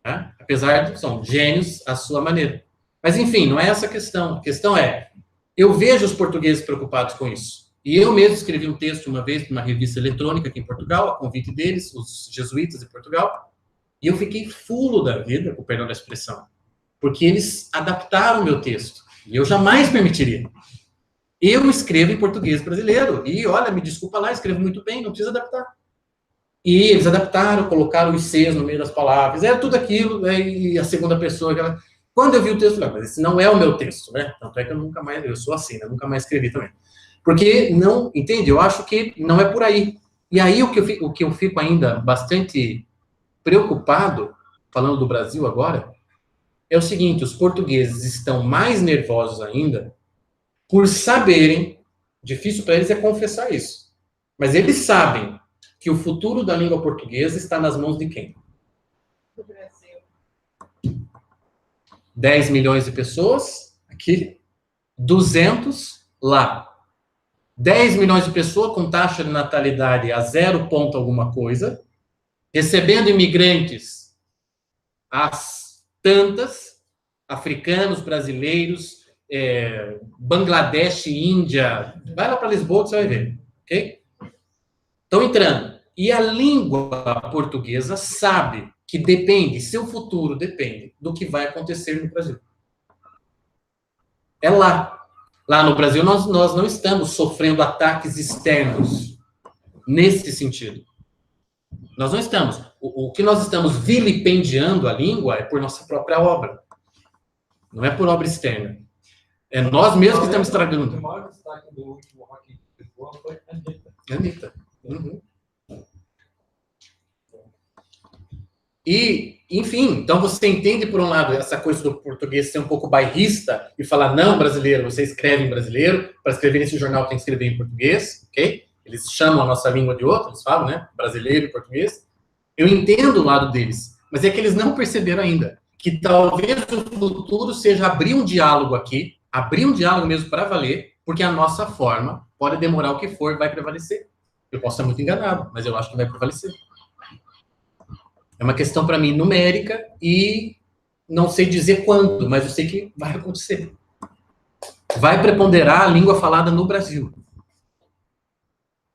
Né? Apesar de são gênios à sua maneira. Mas, enfim, não é essa a questão. A questão é, eu vejo os portugueses preocupados com isso. E eu mesmo escrevi um texto uma vez para uma revista eletrônica aqui em Portugal, a convite deles, os jesuítas de Portugal, e eu fiquei fulo da vida, com o perdão da expressão, porque eles adaptaram o meu texto, e eu jamais permitiria. Eu escrevo em português brasileiro, e olha, me desculpa lá, escrevo muito bem, não precisa adaptar. E eles adaptaram, colocaram os Cs no meio das palavras, era tudo aquilo, né, e a segunda pessoa... Quando eu vi o texto, eu falei, mas esse não é o meu texto, né? Tanto é que eu nunca mais, eu sou assim, né? Nunca mais escrevi também. Porque, não, entende? Eu acho que não é por aí. E aí, o que eu fico ainda bastante preocupado, falando do Brasil agora, é o seguinte, os portugueses estão mais nervosos ainda por saberem, difícil para eles é confessar isso, mas eles sabem que o futuro da língua portuguesa está nas mãos de quem? 10 milhões de pessoas aqui, 200 lá. 10 milhões de pessoas com taxa de natalidade a 0 ponto alguma coisa, recebendo imigrantes às tantas, africanos, brasileiros, Bangladesh, Índia, vai lá para Lisboa que você vai ver, ok? Estão entrando. E a língua portuguesa sabe que depende, seu futuro depende do que vai acontecer no Brasil. É lá. Lá no Brasil, nós não estamos sofrendo ataques externos nesse sentido. Nós não estamos. O que nós estamos vilipendiando a língua é por nossa própria obra. Não é por obra externa. É nós mesmos que estamos estragando. O maior destaque do último Rock in Lisboa foi a Anitta. Anitta. Uhum. E, enfim, então você entende, por um lado, essa coisa do português ser um pouco bairrista e falar, não, brasileiro, você escreve em brasileiro, para escrever nesse jornal tem que escrever em português, ok? Eles chamam a nossa língua de outra, eles falam, né? Brasileiro e português. Eu entendo o lado deles, mas é que eles não perceberam ainda que talvez o futuro seja abrir um diálogo aqui, abrir um diálogo mesmo para valer, porque a nossa forma pode demorar o que for, vai prevalecer. Eu posso estar muito enganado, mas eu acho que vai prevalecer. É uma questão, para mim, numérica e não sei dizer quando, mas eu sei que vai acontecer. Vai preponderar a língua falada no Brasil.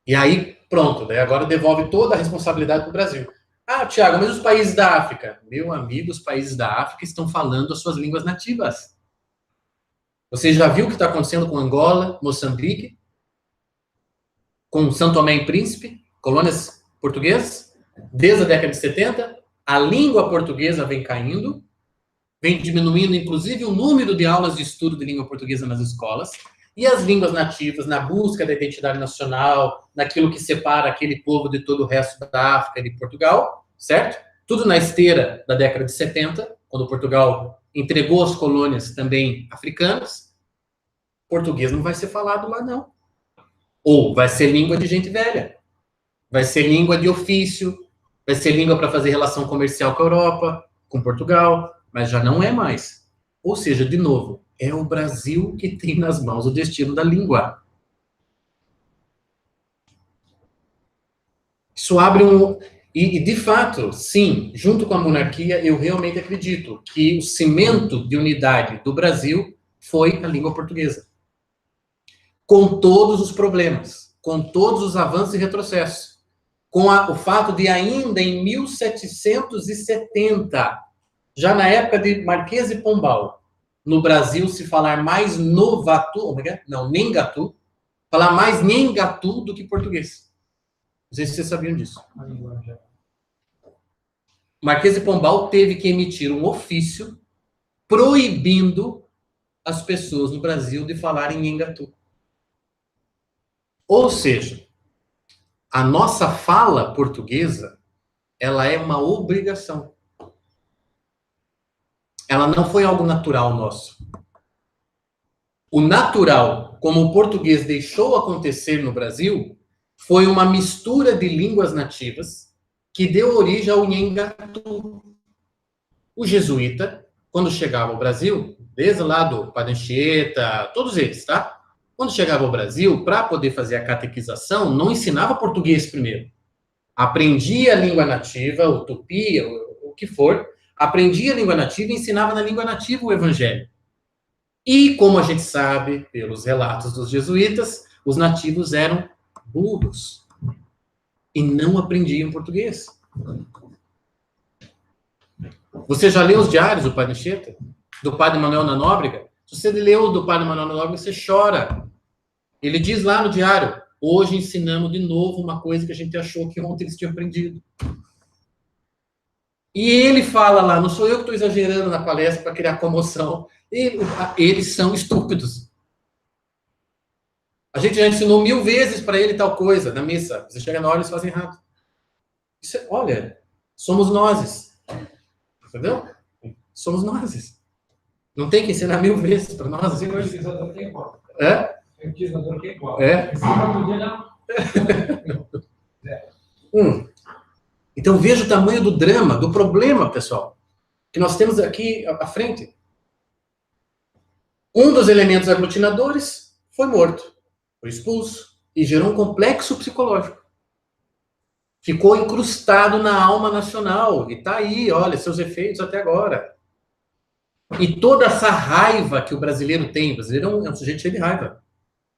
E aí, pronto, né? Agora devolve toda a responsabilidade para o Brasil. Ah, Tiago, mas os países da África? Meu amigo, os países da África estão falando as suas línguas nativas. Você já viu o que está acontecendo com Angola, Moçambique, com São Tomé e Príncipe, colônias portuguesas? Desde a década de 70, a língua portuguesa vem caindo, vem diminuindo, inclusive, o número de aulas de estudo de língua portuguesa nas escolas, e as línguas nativas, na busca da identidade nacional, naquilo que separa aquele povo de todo o resto da África e de Portugal, certo? Tudo na esteira da década de 70, quando Portugal entregou as colônias também africanas. Português não vai ser falado lá, não. Ou vai ser língua de gente velha, vai ser língua de ofício, vai ser língua para fazer relação comercial com a Europa, com Portugal, mas já não é mais. Ou seja, de novo, é o Brasil que tem nas mãos o destino da língua. Isso abre um... E, de fato, sim, junto com a monarquia, eu realmente acredito que o cimento de unidade do Brasil foi a língua portuguesa. Com todos os problemas, com todos os avanços e retrocessos, com o fato de ainda em 1770, já na época de Marquês de Pombal, no Brasil se falar mais novatu, não, nengatu, falar mais nengatu do que português. Não sei se vocês sabiam disso. Marquês de Pombal teve que emitir um ofício proibindo as pessoas no Brasil de falarem nengatu. Ou seja, a nossa fala portuguesa, ela é uma obrigação. Ela não foi algo natural nosso. O natural, como o português deixou acontecer no Brasil, foi uma mistura de línguas nativas que deu origem ao Nhengatu. O jesuíta, quando chegava ao Brasil, desde lá do Padre Anchieta, todos eles, tá? Quando chegava ao Brasil, para poder fazer a catequização, não ensinava português primeiro. Aprendia a língua nativa, o tupi, o que for, aprendia a língua nativa e ensinava na língua nativa o evangelho. E, como a gente sabe, pelos relatos dos jesuítas, os nativos eram burros e não aprendiam português. Você já leu os diários do Padre Anchieta? Do Padre Manuel da Nóbrega? Se você leu do Padre Manuel da Nóbrega, você chora. Ele diz lá no diário, hoje ensinamos de novo uma coisa que a gente achou que ontem eles tinham aprendido. E ele fala lá, não sou eu que estou exagerando na palestra para criar comoção, eles são estúpidos. A gente já ensinou 1000 vezes para ele tal coisa na missa. Você chega na hora e eles fazem errado. Isso é, olha, somos nós. Entendeu? Somos nós. Não tem que ensinar 1000 vezes para nós. Assim, é? É? Então veja o tamanho do drama, do problema, pessoal, que nós temos aqui à frente. Um dos elementos aglutinadores foi morto, foi expulso e gerou um complexo psicológico. Ficou incrustado na alma nacional e está aí, olha, seus efeitos até agora. E toda essa raiva que o brasileiro tem, o brasileiro é um sujeito cheio de raiva.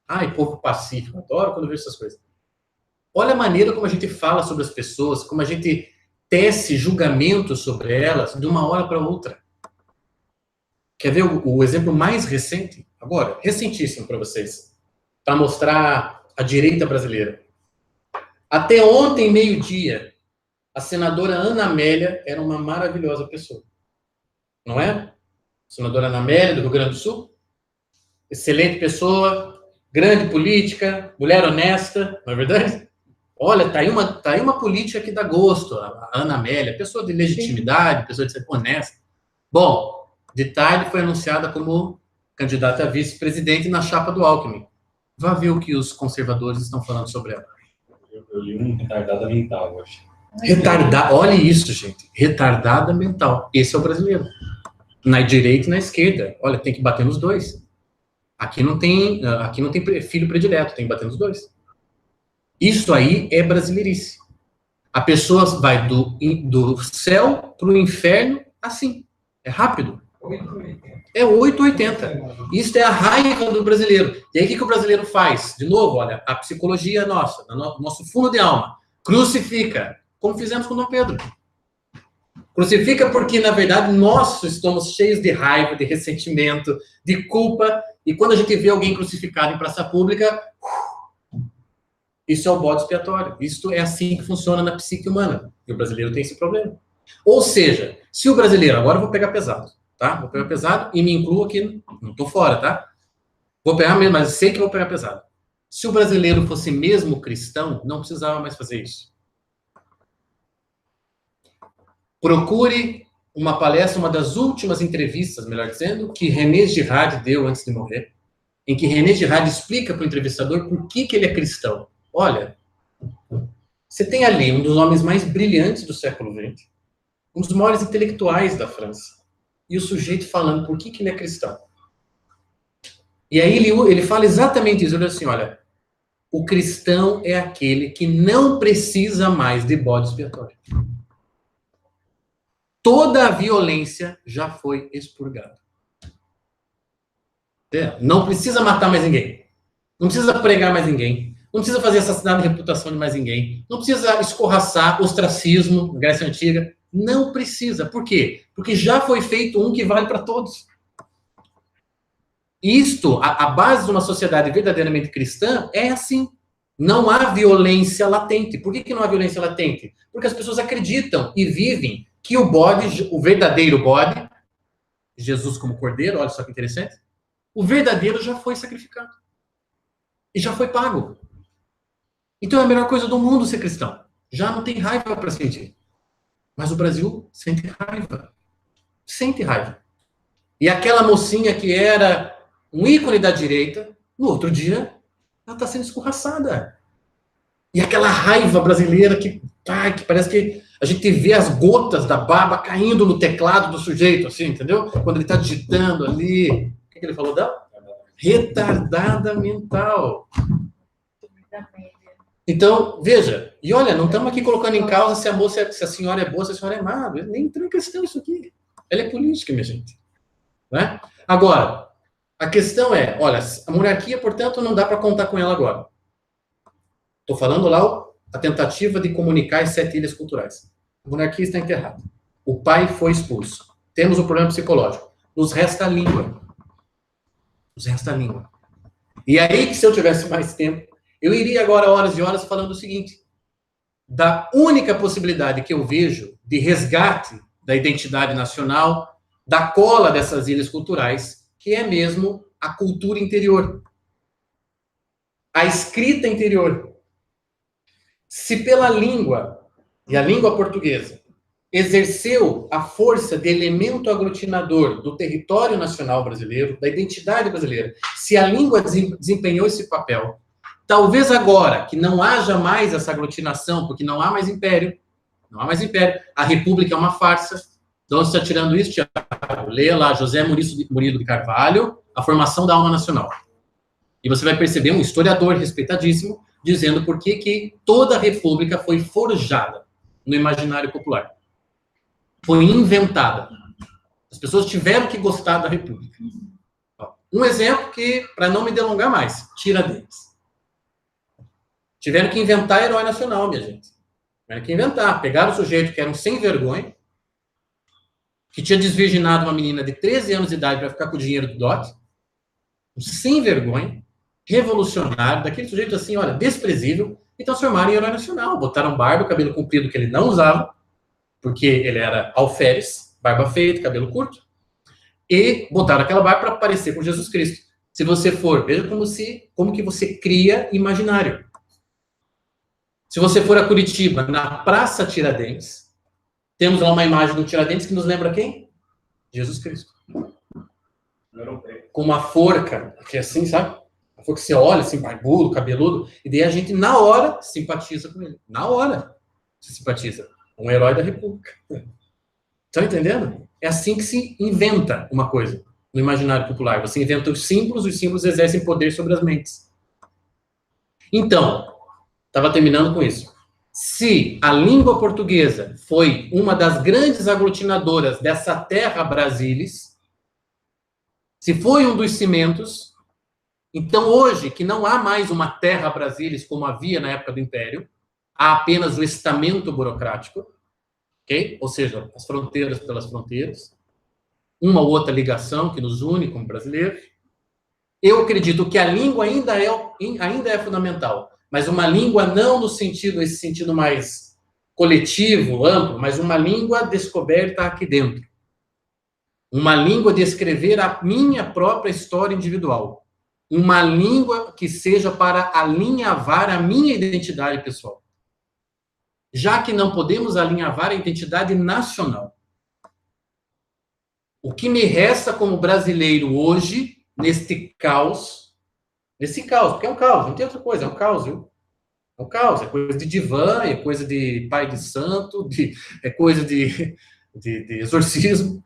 Ai, povo pacífico, adoro quando eu vejo essas coisas. Olha a maneira como a gente fala sobre as pessoas, como a gente tece julgamentos sobre elas de uma hora para outra. Quer ver o exemplo mais recente? Agora, recentíssimo para vocês, para mostrar a direita brasileira. Até ontem, meio-dia, a senadora Ana Amélia era uma maravilhosa pessoa. Não é? Senadora Ana Amélia, do Rio Grande do Sul. Excelente pessoa, grande política, mulher honesta, não é verdade? Olha, tá aí uma política que dá gosto, a Ana Amélia, pessoa de legitimidade, pessoa de ser honesta. Bom, de tarde foi anunciada como candidata a vice-presidente na chapa do Alckmin. Vá ver o que os conservadores estão falando sobre ela. Eu li um retardada mental, eu acho. Olha isso, gente. Retardada mental. Esse é o brasileiro. Na direita e na esquerda. Olha, tem que bater nos dois. Aqui não tem filho predileto, tem que bater nos dois. Isso aí é brasileirice. A pessoa vai do céu para o inferno assim. É rápido. 8,80. É 8,80. Isso é a raiva do brasileiro. E aí, o que o brasileiro faz? De novo, olha, a psicologia nossa, nosso fundo de alma, crucifica, como fizemos com Dom Pedro. Crucifica porque, na verdade, nós estamos cheios de raiva, de ressentimento, de culpa, e quando a gente vê alguém crucificado em praça pública, isso é o bode expiatório. Isso é assim que funciona na psique humana. E o brasileiro tem esse problema. Ou seja, se o brasileiro, agora eu vou pegar pesado, tá? Vou pegar pesado e me incluo aqui, não tô fora, tá? Vou pegar mesmo, mas sei que vou pegar pesado. Se o brasileiro fosse mesmo cristão, não precisava mais fazer isso. Procure uma palestra, uma das últimas entrevistas, melhor dizendo, que René Girard deu antes de morrer, em que René Girard explica para o entrevistador por que ele é cristão. Olha, você tem ali um dos homens mais brilhantes do século XX, um dos maiores intelectuais da França, e o sujeito falando por que ele é cristão. E aí ele fala exatamente isso, ele diz assim, olha, o cristão é aquele que não precisa mais de bode expiatório. Toda a violência já foi expurgada. Não precisa matar mais ninguém. Não precisa pregar mais ninguém. Não precisa fazer assassinato de reputação de mais ninguém. Não precisa escorraçar, ostracismo, na Grécia Antiga. Não precisa. Por quê? Porque já foi feito um que vale para todos. Isto, a base de uma sociedade verdadeiramente cristã é assim. Não há violência latente. Por que não há violência latente? Porque as pessoas acreditam e vivem que o bode, o verdadeiro bode, Jesus como cordeiro, olha só que interessante, o verdadeiro já foi sacrificado. E já foi pago. Então é a melhor coisa do mundo ser cristão. Já não tem raiva para sentir. Mas o Brasil sente raiva. Sente raiva. E aquela mocinha que era um ícone da direita, no outro dia, ela está sendo escorraçada. E aquela raiva brasileira que parece que a gente vê as gotas da baba caindo no teclado do sujeito, assim, entendeu? Quando ele está digitando ali. O que ele falou dela? Retardada mental. Então, veja, e olha, não estamos aqui colocando em causa se a senhora é boa, se a senhora é má. Nem entra em questão isso aqui. Ela é política, minha gente. Né? Agora, a questão é, olha, a monarquia, portanto, não dá para contar com ela agora. Estou falando lá a tentativa de comunicar as 7 ilhas culturais. A monarquia está enterrada. O pai foi expulso. Temos um problema psicológico. Nos resta a língua. Nos resta a língua. E aí, que se eu tivesse mais tempo, eu iria agora horas e horas falando o seguinte, da única possibilidade que eu vejo de resgate da identidade nacional, da cola dessas ilhas culturais, que é mesmo a cultura interior. A escrita interior. Se pela língua, e a língua portuguesa, exerceu a força de elemento aglutinador do território nacional brasileiro, da identidade brasileira, se a língua desempenhou esse papel, talvez agora, que não haja mais essa aglutinação, porque não há mais império, a república é uma farsa. De onde está tirando isso, Tiago? Leia lá, José Murilo de Carvalho, A Formação da Alma Nacional. E você vai perceber um historiador respeitadíssimo dizendo por que toda a república foi forjada no imaginário popular. Foi inventada. As pessoas tiveram que gostar da república. Um exemplo que, para não me delongar mais, Tiradentes. Tiveram que inventar herói nacional, minha gente. Tiveram que inventar. Pegaram o sujeito que era um sem vergonha, que tinha desvirginado uma menina de 13 anos de idade para ficar com o dinheiro do dote, um sem vergonha, revolucionário, daquele sujeito assim, olha, desprezível, e transformaram em herói nacional. Botaram barba, cabelo comprido que ele não usava, porque ele era alferes, barba feita, cabelo curto, e botaram aquela barba para parecer com Jesus Cristo. Se você for, veja como que você cria imaginário. Se você for a Curitiba, na Praça Tiradentes, temos lá uma imagem do Tiradentes que nos lembra quem? Jesus Cristo. Com uma forca, que é assim, sabe? A forca que você olha, assim, barbudo, cabeludo, e daí a gente, na hora, simpatiza com ele. Na hora, se simpatiza. Um herói da República. Estão entendendo? É assim que se inventa uma coisa no imaginário popular. Você inventa os símbolos exercem poder sobre as mentes. Então, estava terminando com isso. Se a língua portuguesa foi uma das grandes aglutinadoras dessa terra brasilis, Se foi um dos cimentos, então hoje, que não há mais uma terra Brasília como havia na época do Império, há apenas o estamento burocrático, ok? Ou seja, as fronteiras pelas fronteiras, uma ou outra ligação que nos une como brasileiros. Eu acredito que a língua ainda é fundamental, mas uma língua não no sentido, esse sentido mais coletivo, amplo, mas uma língua descoberta aqui dentro. Uma língua de escrever a minha própria história individual. Uma língua que seja para alinhavar a minha identidade pessoal. Já que não podemos alinhavar a identidade nacional. O que me resta como brasileiro hoje, nesse caos, porque é um caos, não tem outra coisa, é um caos, viu? É um caos, é coisa de divã, é coisa de pai de santo, é coisa de exorcismo.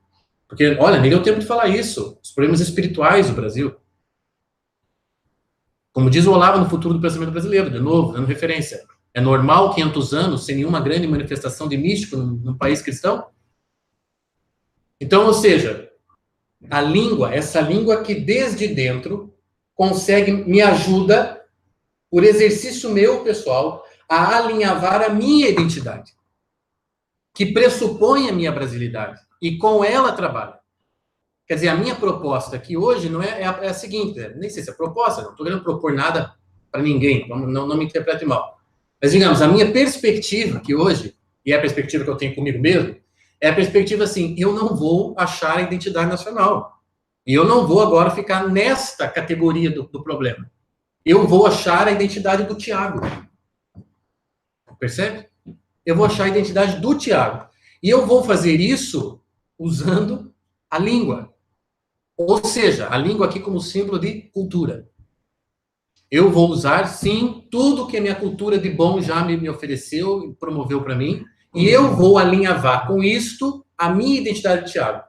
Porque, olha, nem deu tempo de falar isso. Os problemas espirituais do Brasil. Como diz o Olavo no Futuro do Pensamento Brasileiro, de novo, dando referência. É normal 500 anos sem nenhuma grande manifestação de místico num país cristão? Então, ou seja, a língua, essa língua que desde dentro consegue, me ajuda, por exercício meu, pessoal, a alinhavar a minha identidade, que pressupõe a minha brasilidade, e com ela trabalho. Quer dizer, a minha proposta aqui hoje não é a seguinte, nem sei se é proposta, não estou querendo propor nada para ninguém, não me interprete mal. Mas, digamos, a minha perspectiva aqui hoje, e é a perspectiva que eu tenho comigo mesmo, é a perspectiva assim, eu não vou achar a identidade nacional. E eu não vou agora ficar nesta categoria do problema. Eu vou achar a identidade do Tiago. Percebe? Eu vou achar a identidade do Tiago. E eu vou fazer isso usando a língua. Ou seja, a língua aqui como símbolo de cultura. Eu vou usar, sim, tudo que a minha cultura de bom já me ofereceu e promoveu para mim. E eu vou alinhavar com isto a minha identidade de Tiago.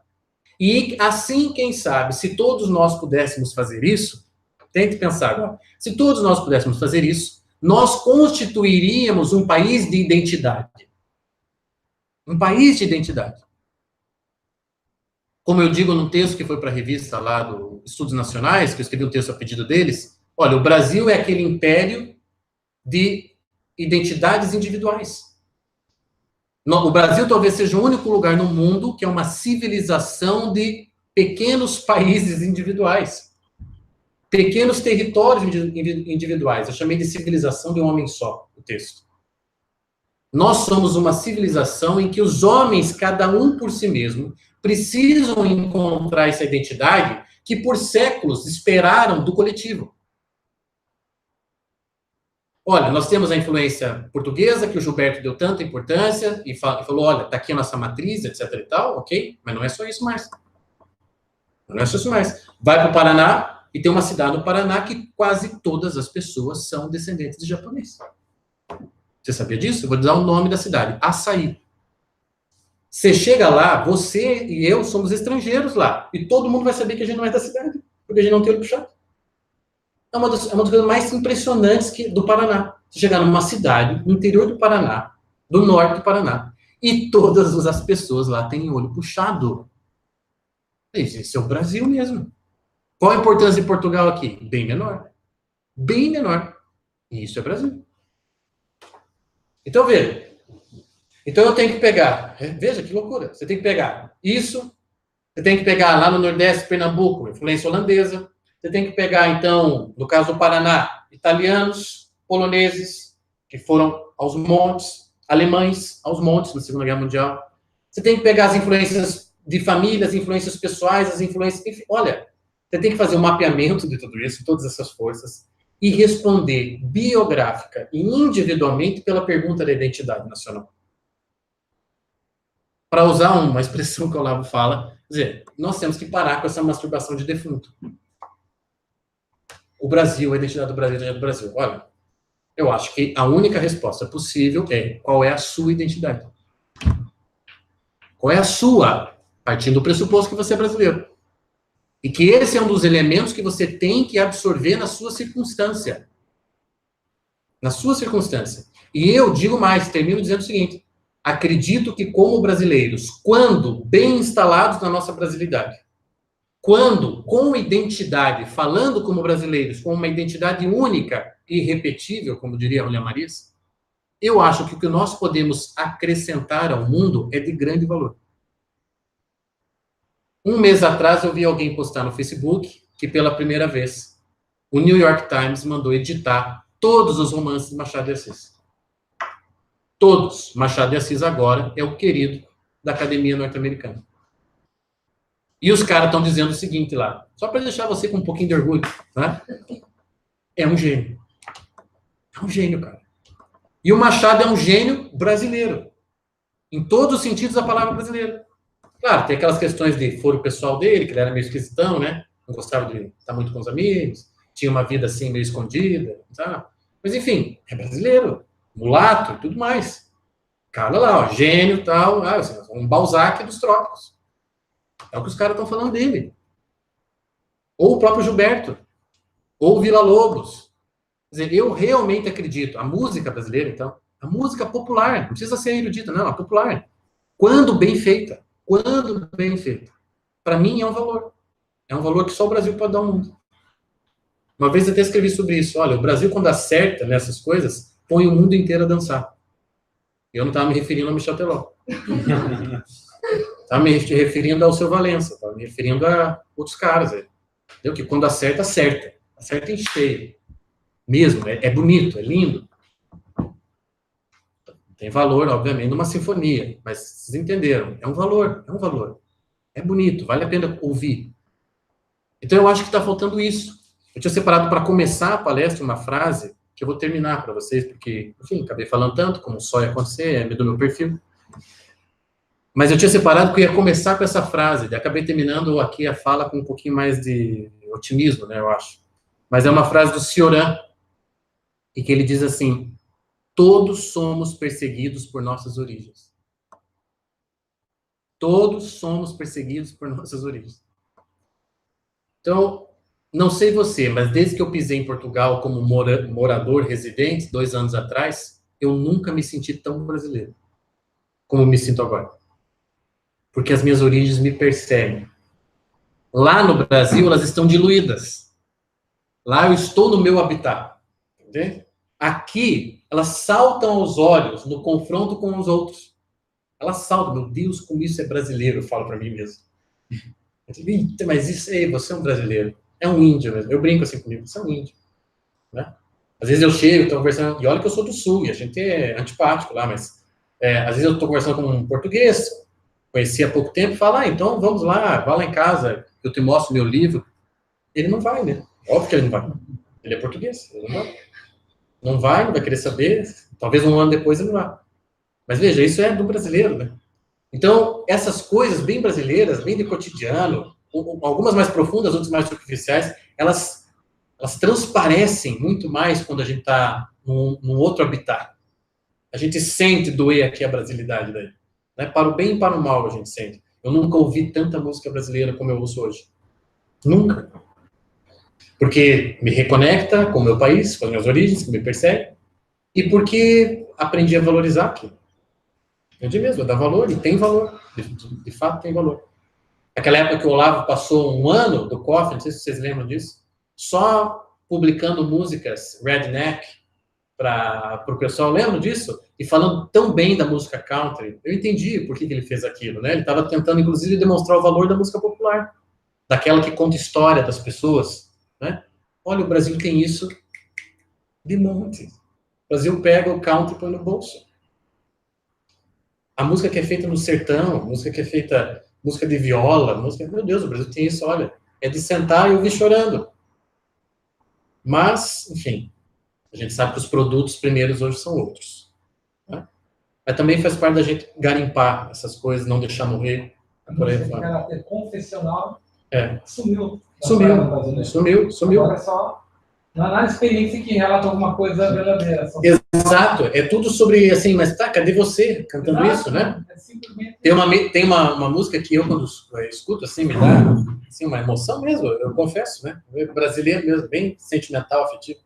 E assim, quem sabe, se todos nós pudéssemos fazer isso, tente pensar agora, se todos nós pudéssemos fazer isso, nós constituiríamos um país de identidade. Um país de identidade. Como eu digo num texto que foi para a revista lá do Estudos Nacionais, que eu escrevi um texto a pedido deles, olha, o Brasil é aquele império de identidades individuais. O Brasil talvez seja o único lugar no mundo que é uma civilização de pequenos países individuais. Pequenos territórios individuais. Eu chamei de civilização de um homem só, o texto. Nós somos uma civilização em que os homens, cada um por si mesmo, precisam encontrar essa identidade que por séculos esperaram do coletivo. Olha, nós temos a influência portuguesa, que o Gilberto deu tanta importância, e falou, olha, está aqui a nossa matriz, etc e tal, ok? Mas não é só isso mais. Não é só isso mais. Vai para o Paraná, e tem uma cidade no Paraná que quase todas as pessoas são descendentes de japoneses. Você sabia disso? Eu vou dar o nome da cidade, Açaí. Você chega lá, você e eu somos estrangeiros lá, e todo mundo vai saber que a gente não é da cidade, porque a gente não tem olho puxado. É uma das coisas mais impressionantes do Paraná. Você chegar numa cidade, no interior do Paraná, do norte do Paraná, e todas as pessoas lá têm olho puxado. Esse é o Brasil mesmo. Qual a importância de Portugal aqui? Bem menor. Bem menor. E isso é Brasil. Então, veja. Então, eu tenho que pegar... Veja que loucura. Você tem que pegar isso. Você tem que pegar lá no Nordeste, Pernambuco, influência holandesa. Você tem que pegar, então, no caso do Paraná, italianos, poloneses, que foram aos montes, alemães aos montes na Segunda Guerra Mundial. Você tem que pegar as influências de família, as influências pessoais, as influências... Enfim, olha, você tem que fazer um mapeamento de tudo isso, todas essas forças, e responder biográfica e individualmente pela pergunta da identidade nacional. Para usar uma expressão que o Olavo fala, quer dizer, nós temos que parar com essa masturbação de defunto. O Brasil, a identidade do Brasil, a identidade do Brasil. Olha, eu acho que a única resposta possível é qual é a sua identidade. Qual é a sua? Partindo do pressuposto que você é brasileiro. E que esse é um dos elementos que você tem que absorver na sua circunstância. Na sua circunstância. E eu digo mais, termino dizendo o seguinte, acredito que como brasileiros, quando bem instalados na nossa brasilidade, quando, com identidade, falando como brasileiros, com uma identidade única e irrepetível, como diria a Julia Maris, eu acho que o que nós podemos acrescentar ao mundo é de grande valor. Um mês atrás, eu vi alguém postar no Facebook que, pela primeira vez, o New York Times mandou editar todos os romances de Machado de Assis. Todos. Machado de Assis agora é o querido da Academia Norte-Americana. E os caras estão dizendo o seguinte lá, só para deixar você com um pouquinho de orgulho, né? É um gênio. É um gênio, cara. E o Machado é um gênio brasileiro. Em todos os sentidos da palavra brasileira. Claro, tem aquelas questões de foro pessoal dele, que ele era meio esquisitão, né? Não gostava de estar muito com os amigos, tinha uma vida assim meio escondida, sabe? Mas enfim, é brasileiro, mulato e tudo mais. Cara lá, ó, gênio e tal, um Balzac dos trópicos. É o que os caras estão falando dele. Ou o próprio Gilberto. Ou o Villa-Lobos. Quer dizer, eu realmente acredito. A música brasileira, então, a música popular, não precisa ser erudita, não, a popular. Quando bem feita, para mim é um valor. É um valor que só o Brasil pode dar ao mundo. Uma vez eu até escrevi sobre isso. Olha, o Brasil, quando acerta nessas coisas, põe o mundo inteiro a dançar. Eu não estava me referindo ao Michel Teló. Estava me referindo ao Seu Valença. Estava me referindo a outros caras. Entendeu? Que quando acerta, acerta. Acerta em cheio. Mesmo. É bonito, é lindo. Tem valor, obviamente, numa sinfonia. Mas vocês entenderam. É um valor. É um valor. É bonito. Vale a pena ouvir. Então, eu acho que está faltando isso. Eu tinha separado para começar a palestra uma frase que eu vou terminar para vocês, porque, enfim, acabei falando tanto, como só ia acontecer, é do meu perfil. Mas eu tinha separado que eu ia começar com essa frase, e acabei terminando aqui a fala com um pouquinho mais de otimismo, né, eu acho. Mas é uma frase do Cioran, e que ele diz assim, todos somos perseguidos por nossas origens. Todos somos perseguidos por nossas origens. Então, não sei você, mas desde que eu pisei em Portugal como morador residente, 2 anos atrás, eu nunca me senti tão brasileiro como me sinto agora. Porque as minhas origens me perseguem. Lá no Brasil, elas estão diluídas. Lá eu estou no meu habitat. Entende? Aqui, elas saltam aos olhos no confronto com os outros. Elas saltam. Meu Deus, como isso é brasileiro, eu falo para mim mesmo. Mas isso aí, você é um brasileiro. É um índio mesmo. Eu brinco assim comigo, você é um índio. Né? Às vezes eu chego, estou conversando, e olha que eu sou do Sul, e a gente é antipático lá, mas às vezes eu estou conversando com um português, conheci há pouco tempo, e fala, então vamos lá, vá lá em casa, eu te mostro meu livro. Ele não vai, né? Óbvio que ele não vai. Ele é português, ele não vai. Não vai, não vai querer saber, talvez um ano depois ele não vá. Mas veja, isso é do brasileiro, né? Então, essas coisas bem brasileiras, bem de cotidiano, algumas mais profundas, outras mais superficiais, elas transparecem muito mais quando a gente está num outro habitat. A gente sente doer aqui a brasilidade daí. Né? Para o bem e para o mal a gente sente. Eu nunca ouvi tanta música brasileira como eu ouço hoje. Nunca. Porque me reconecta com o meu país, com as minhas origens, que me persegue, e porque aprendi a valorizar aquilo. Aprendi mesmo, a dar valor, e tem valor. De fato, tem valor. Aquela época que o Olavo passou 1 ano do Coffee, não sei se vocês lembram disso, só publicando músicas redneck para o pessoal, lembram disso? E falando tão bem da música country. Eu entendi por que ele fez aquilo, né? Ele estava tentando, inclusive, demonstrar o valor da música popular, daquela que conta história das pessoas, né? Olha, o Brasil tem isso de monte. O Brasil pega o country e põe no bolso. A música que é feita no sertão, música que é feita, música de viola, música, meu Deus, o Brasil tem isso, olha, é de sentar e ouvir chorando. Mas, enfim, a gente sabe que os produtos primeiros hoje são outros. Né? Mas também faz parte da gente garimpar essas coisas, não deixar morrer. Por aí, caráter confessional sumiu. Agora é só na experiência que relata alguma coisa verdadeira. Exato, é tudo sobre, assim, mas tá, cadê você cantando isso, né? É simplesmente... Tem uma música que eu, quando escuto, assim, me dá assim, uma emoção mesmo, eu confesso, né? Brasileiro mesmo, bem sentimental, afetivo.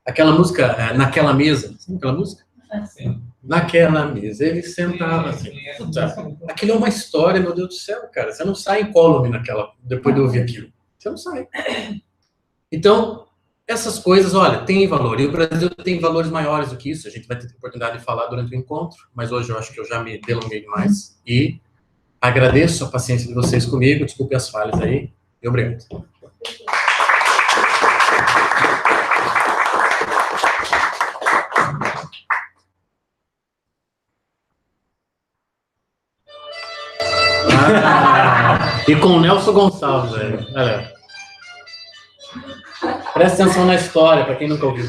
Aquela música, Naquela Mesa, sabe aquela música? Sim. Naquela mesa. Ele sentava assim. Puta, aquilo é uma história, meu Deus do céu, cara. Você não sai incólume depois de ouvir aquilo. Você não sai. Então, essas coisas, olha, têm valor. E o Brasil tem valores maiores do que isso. A gente vai ter oportunidade de falar durante o encontro, mas hoje eu acho que eu já me delonguei demais. E agradeço a paciência de vocês comigo. Desculpe as falhas aí. E obrigado. E com o Nelson Gonçalves, velho. Olha. Presta atenção na história, para quem nunca ouviu.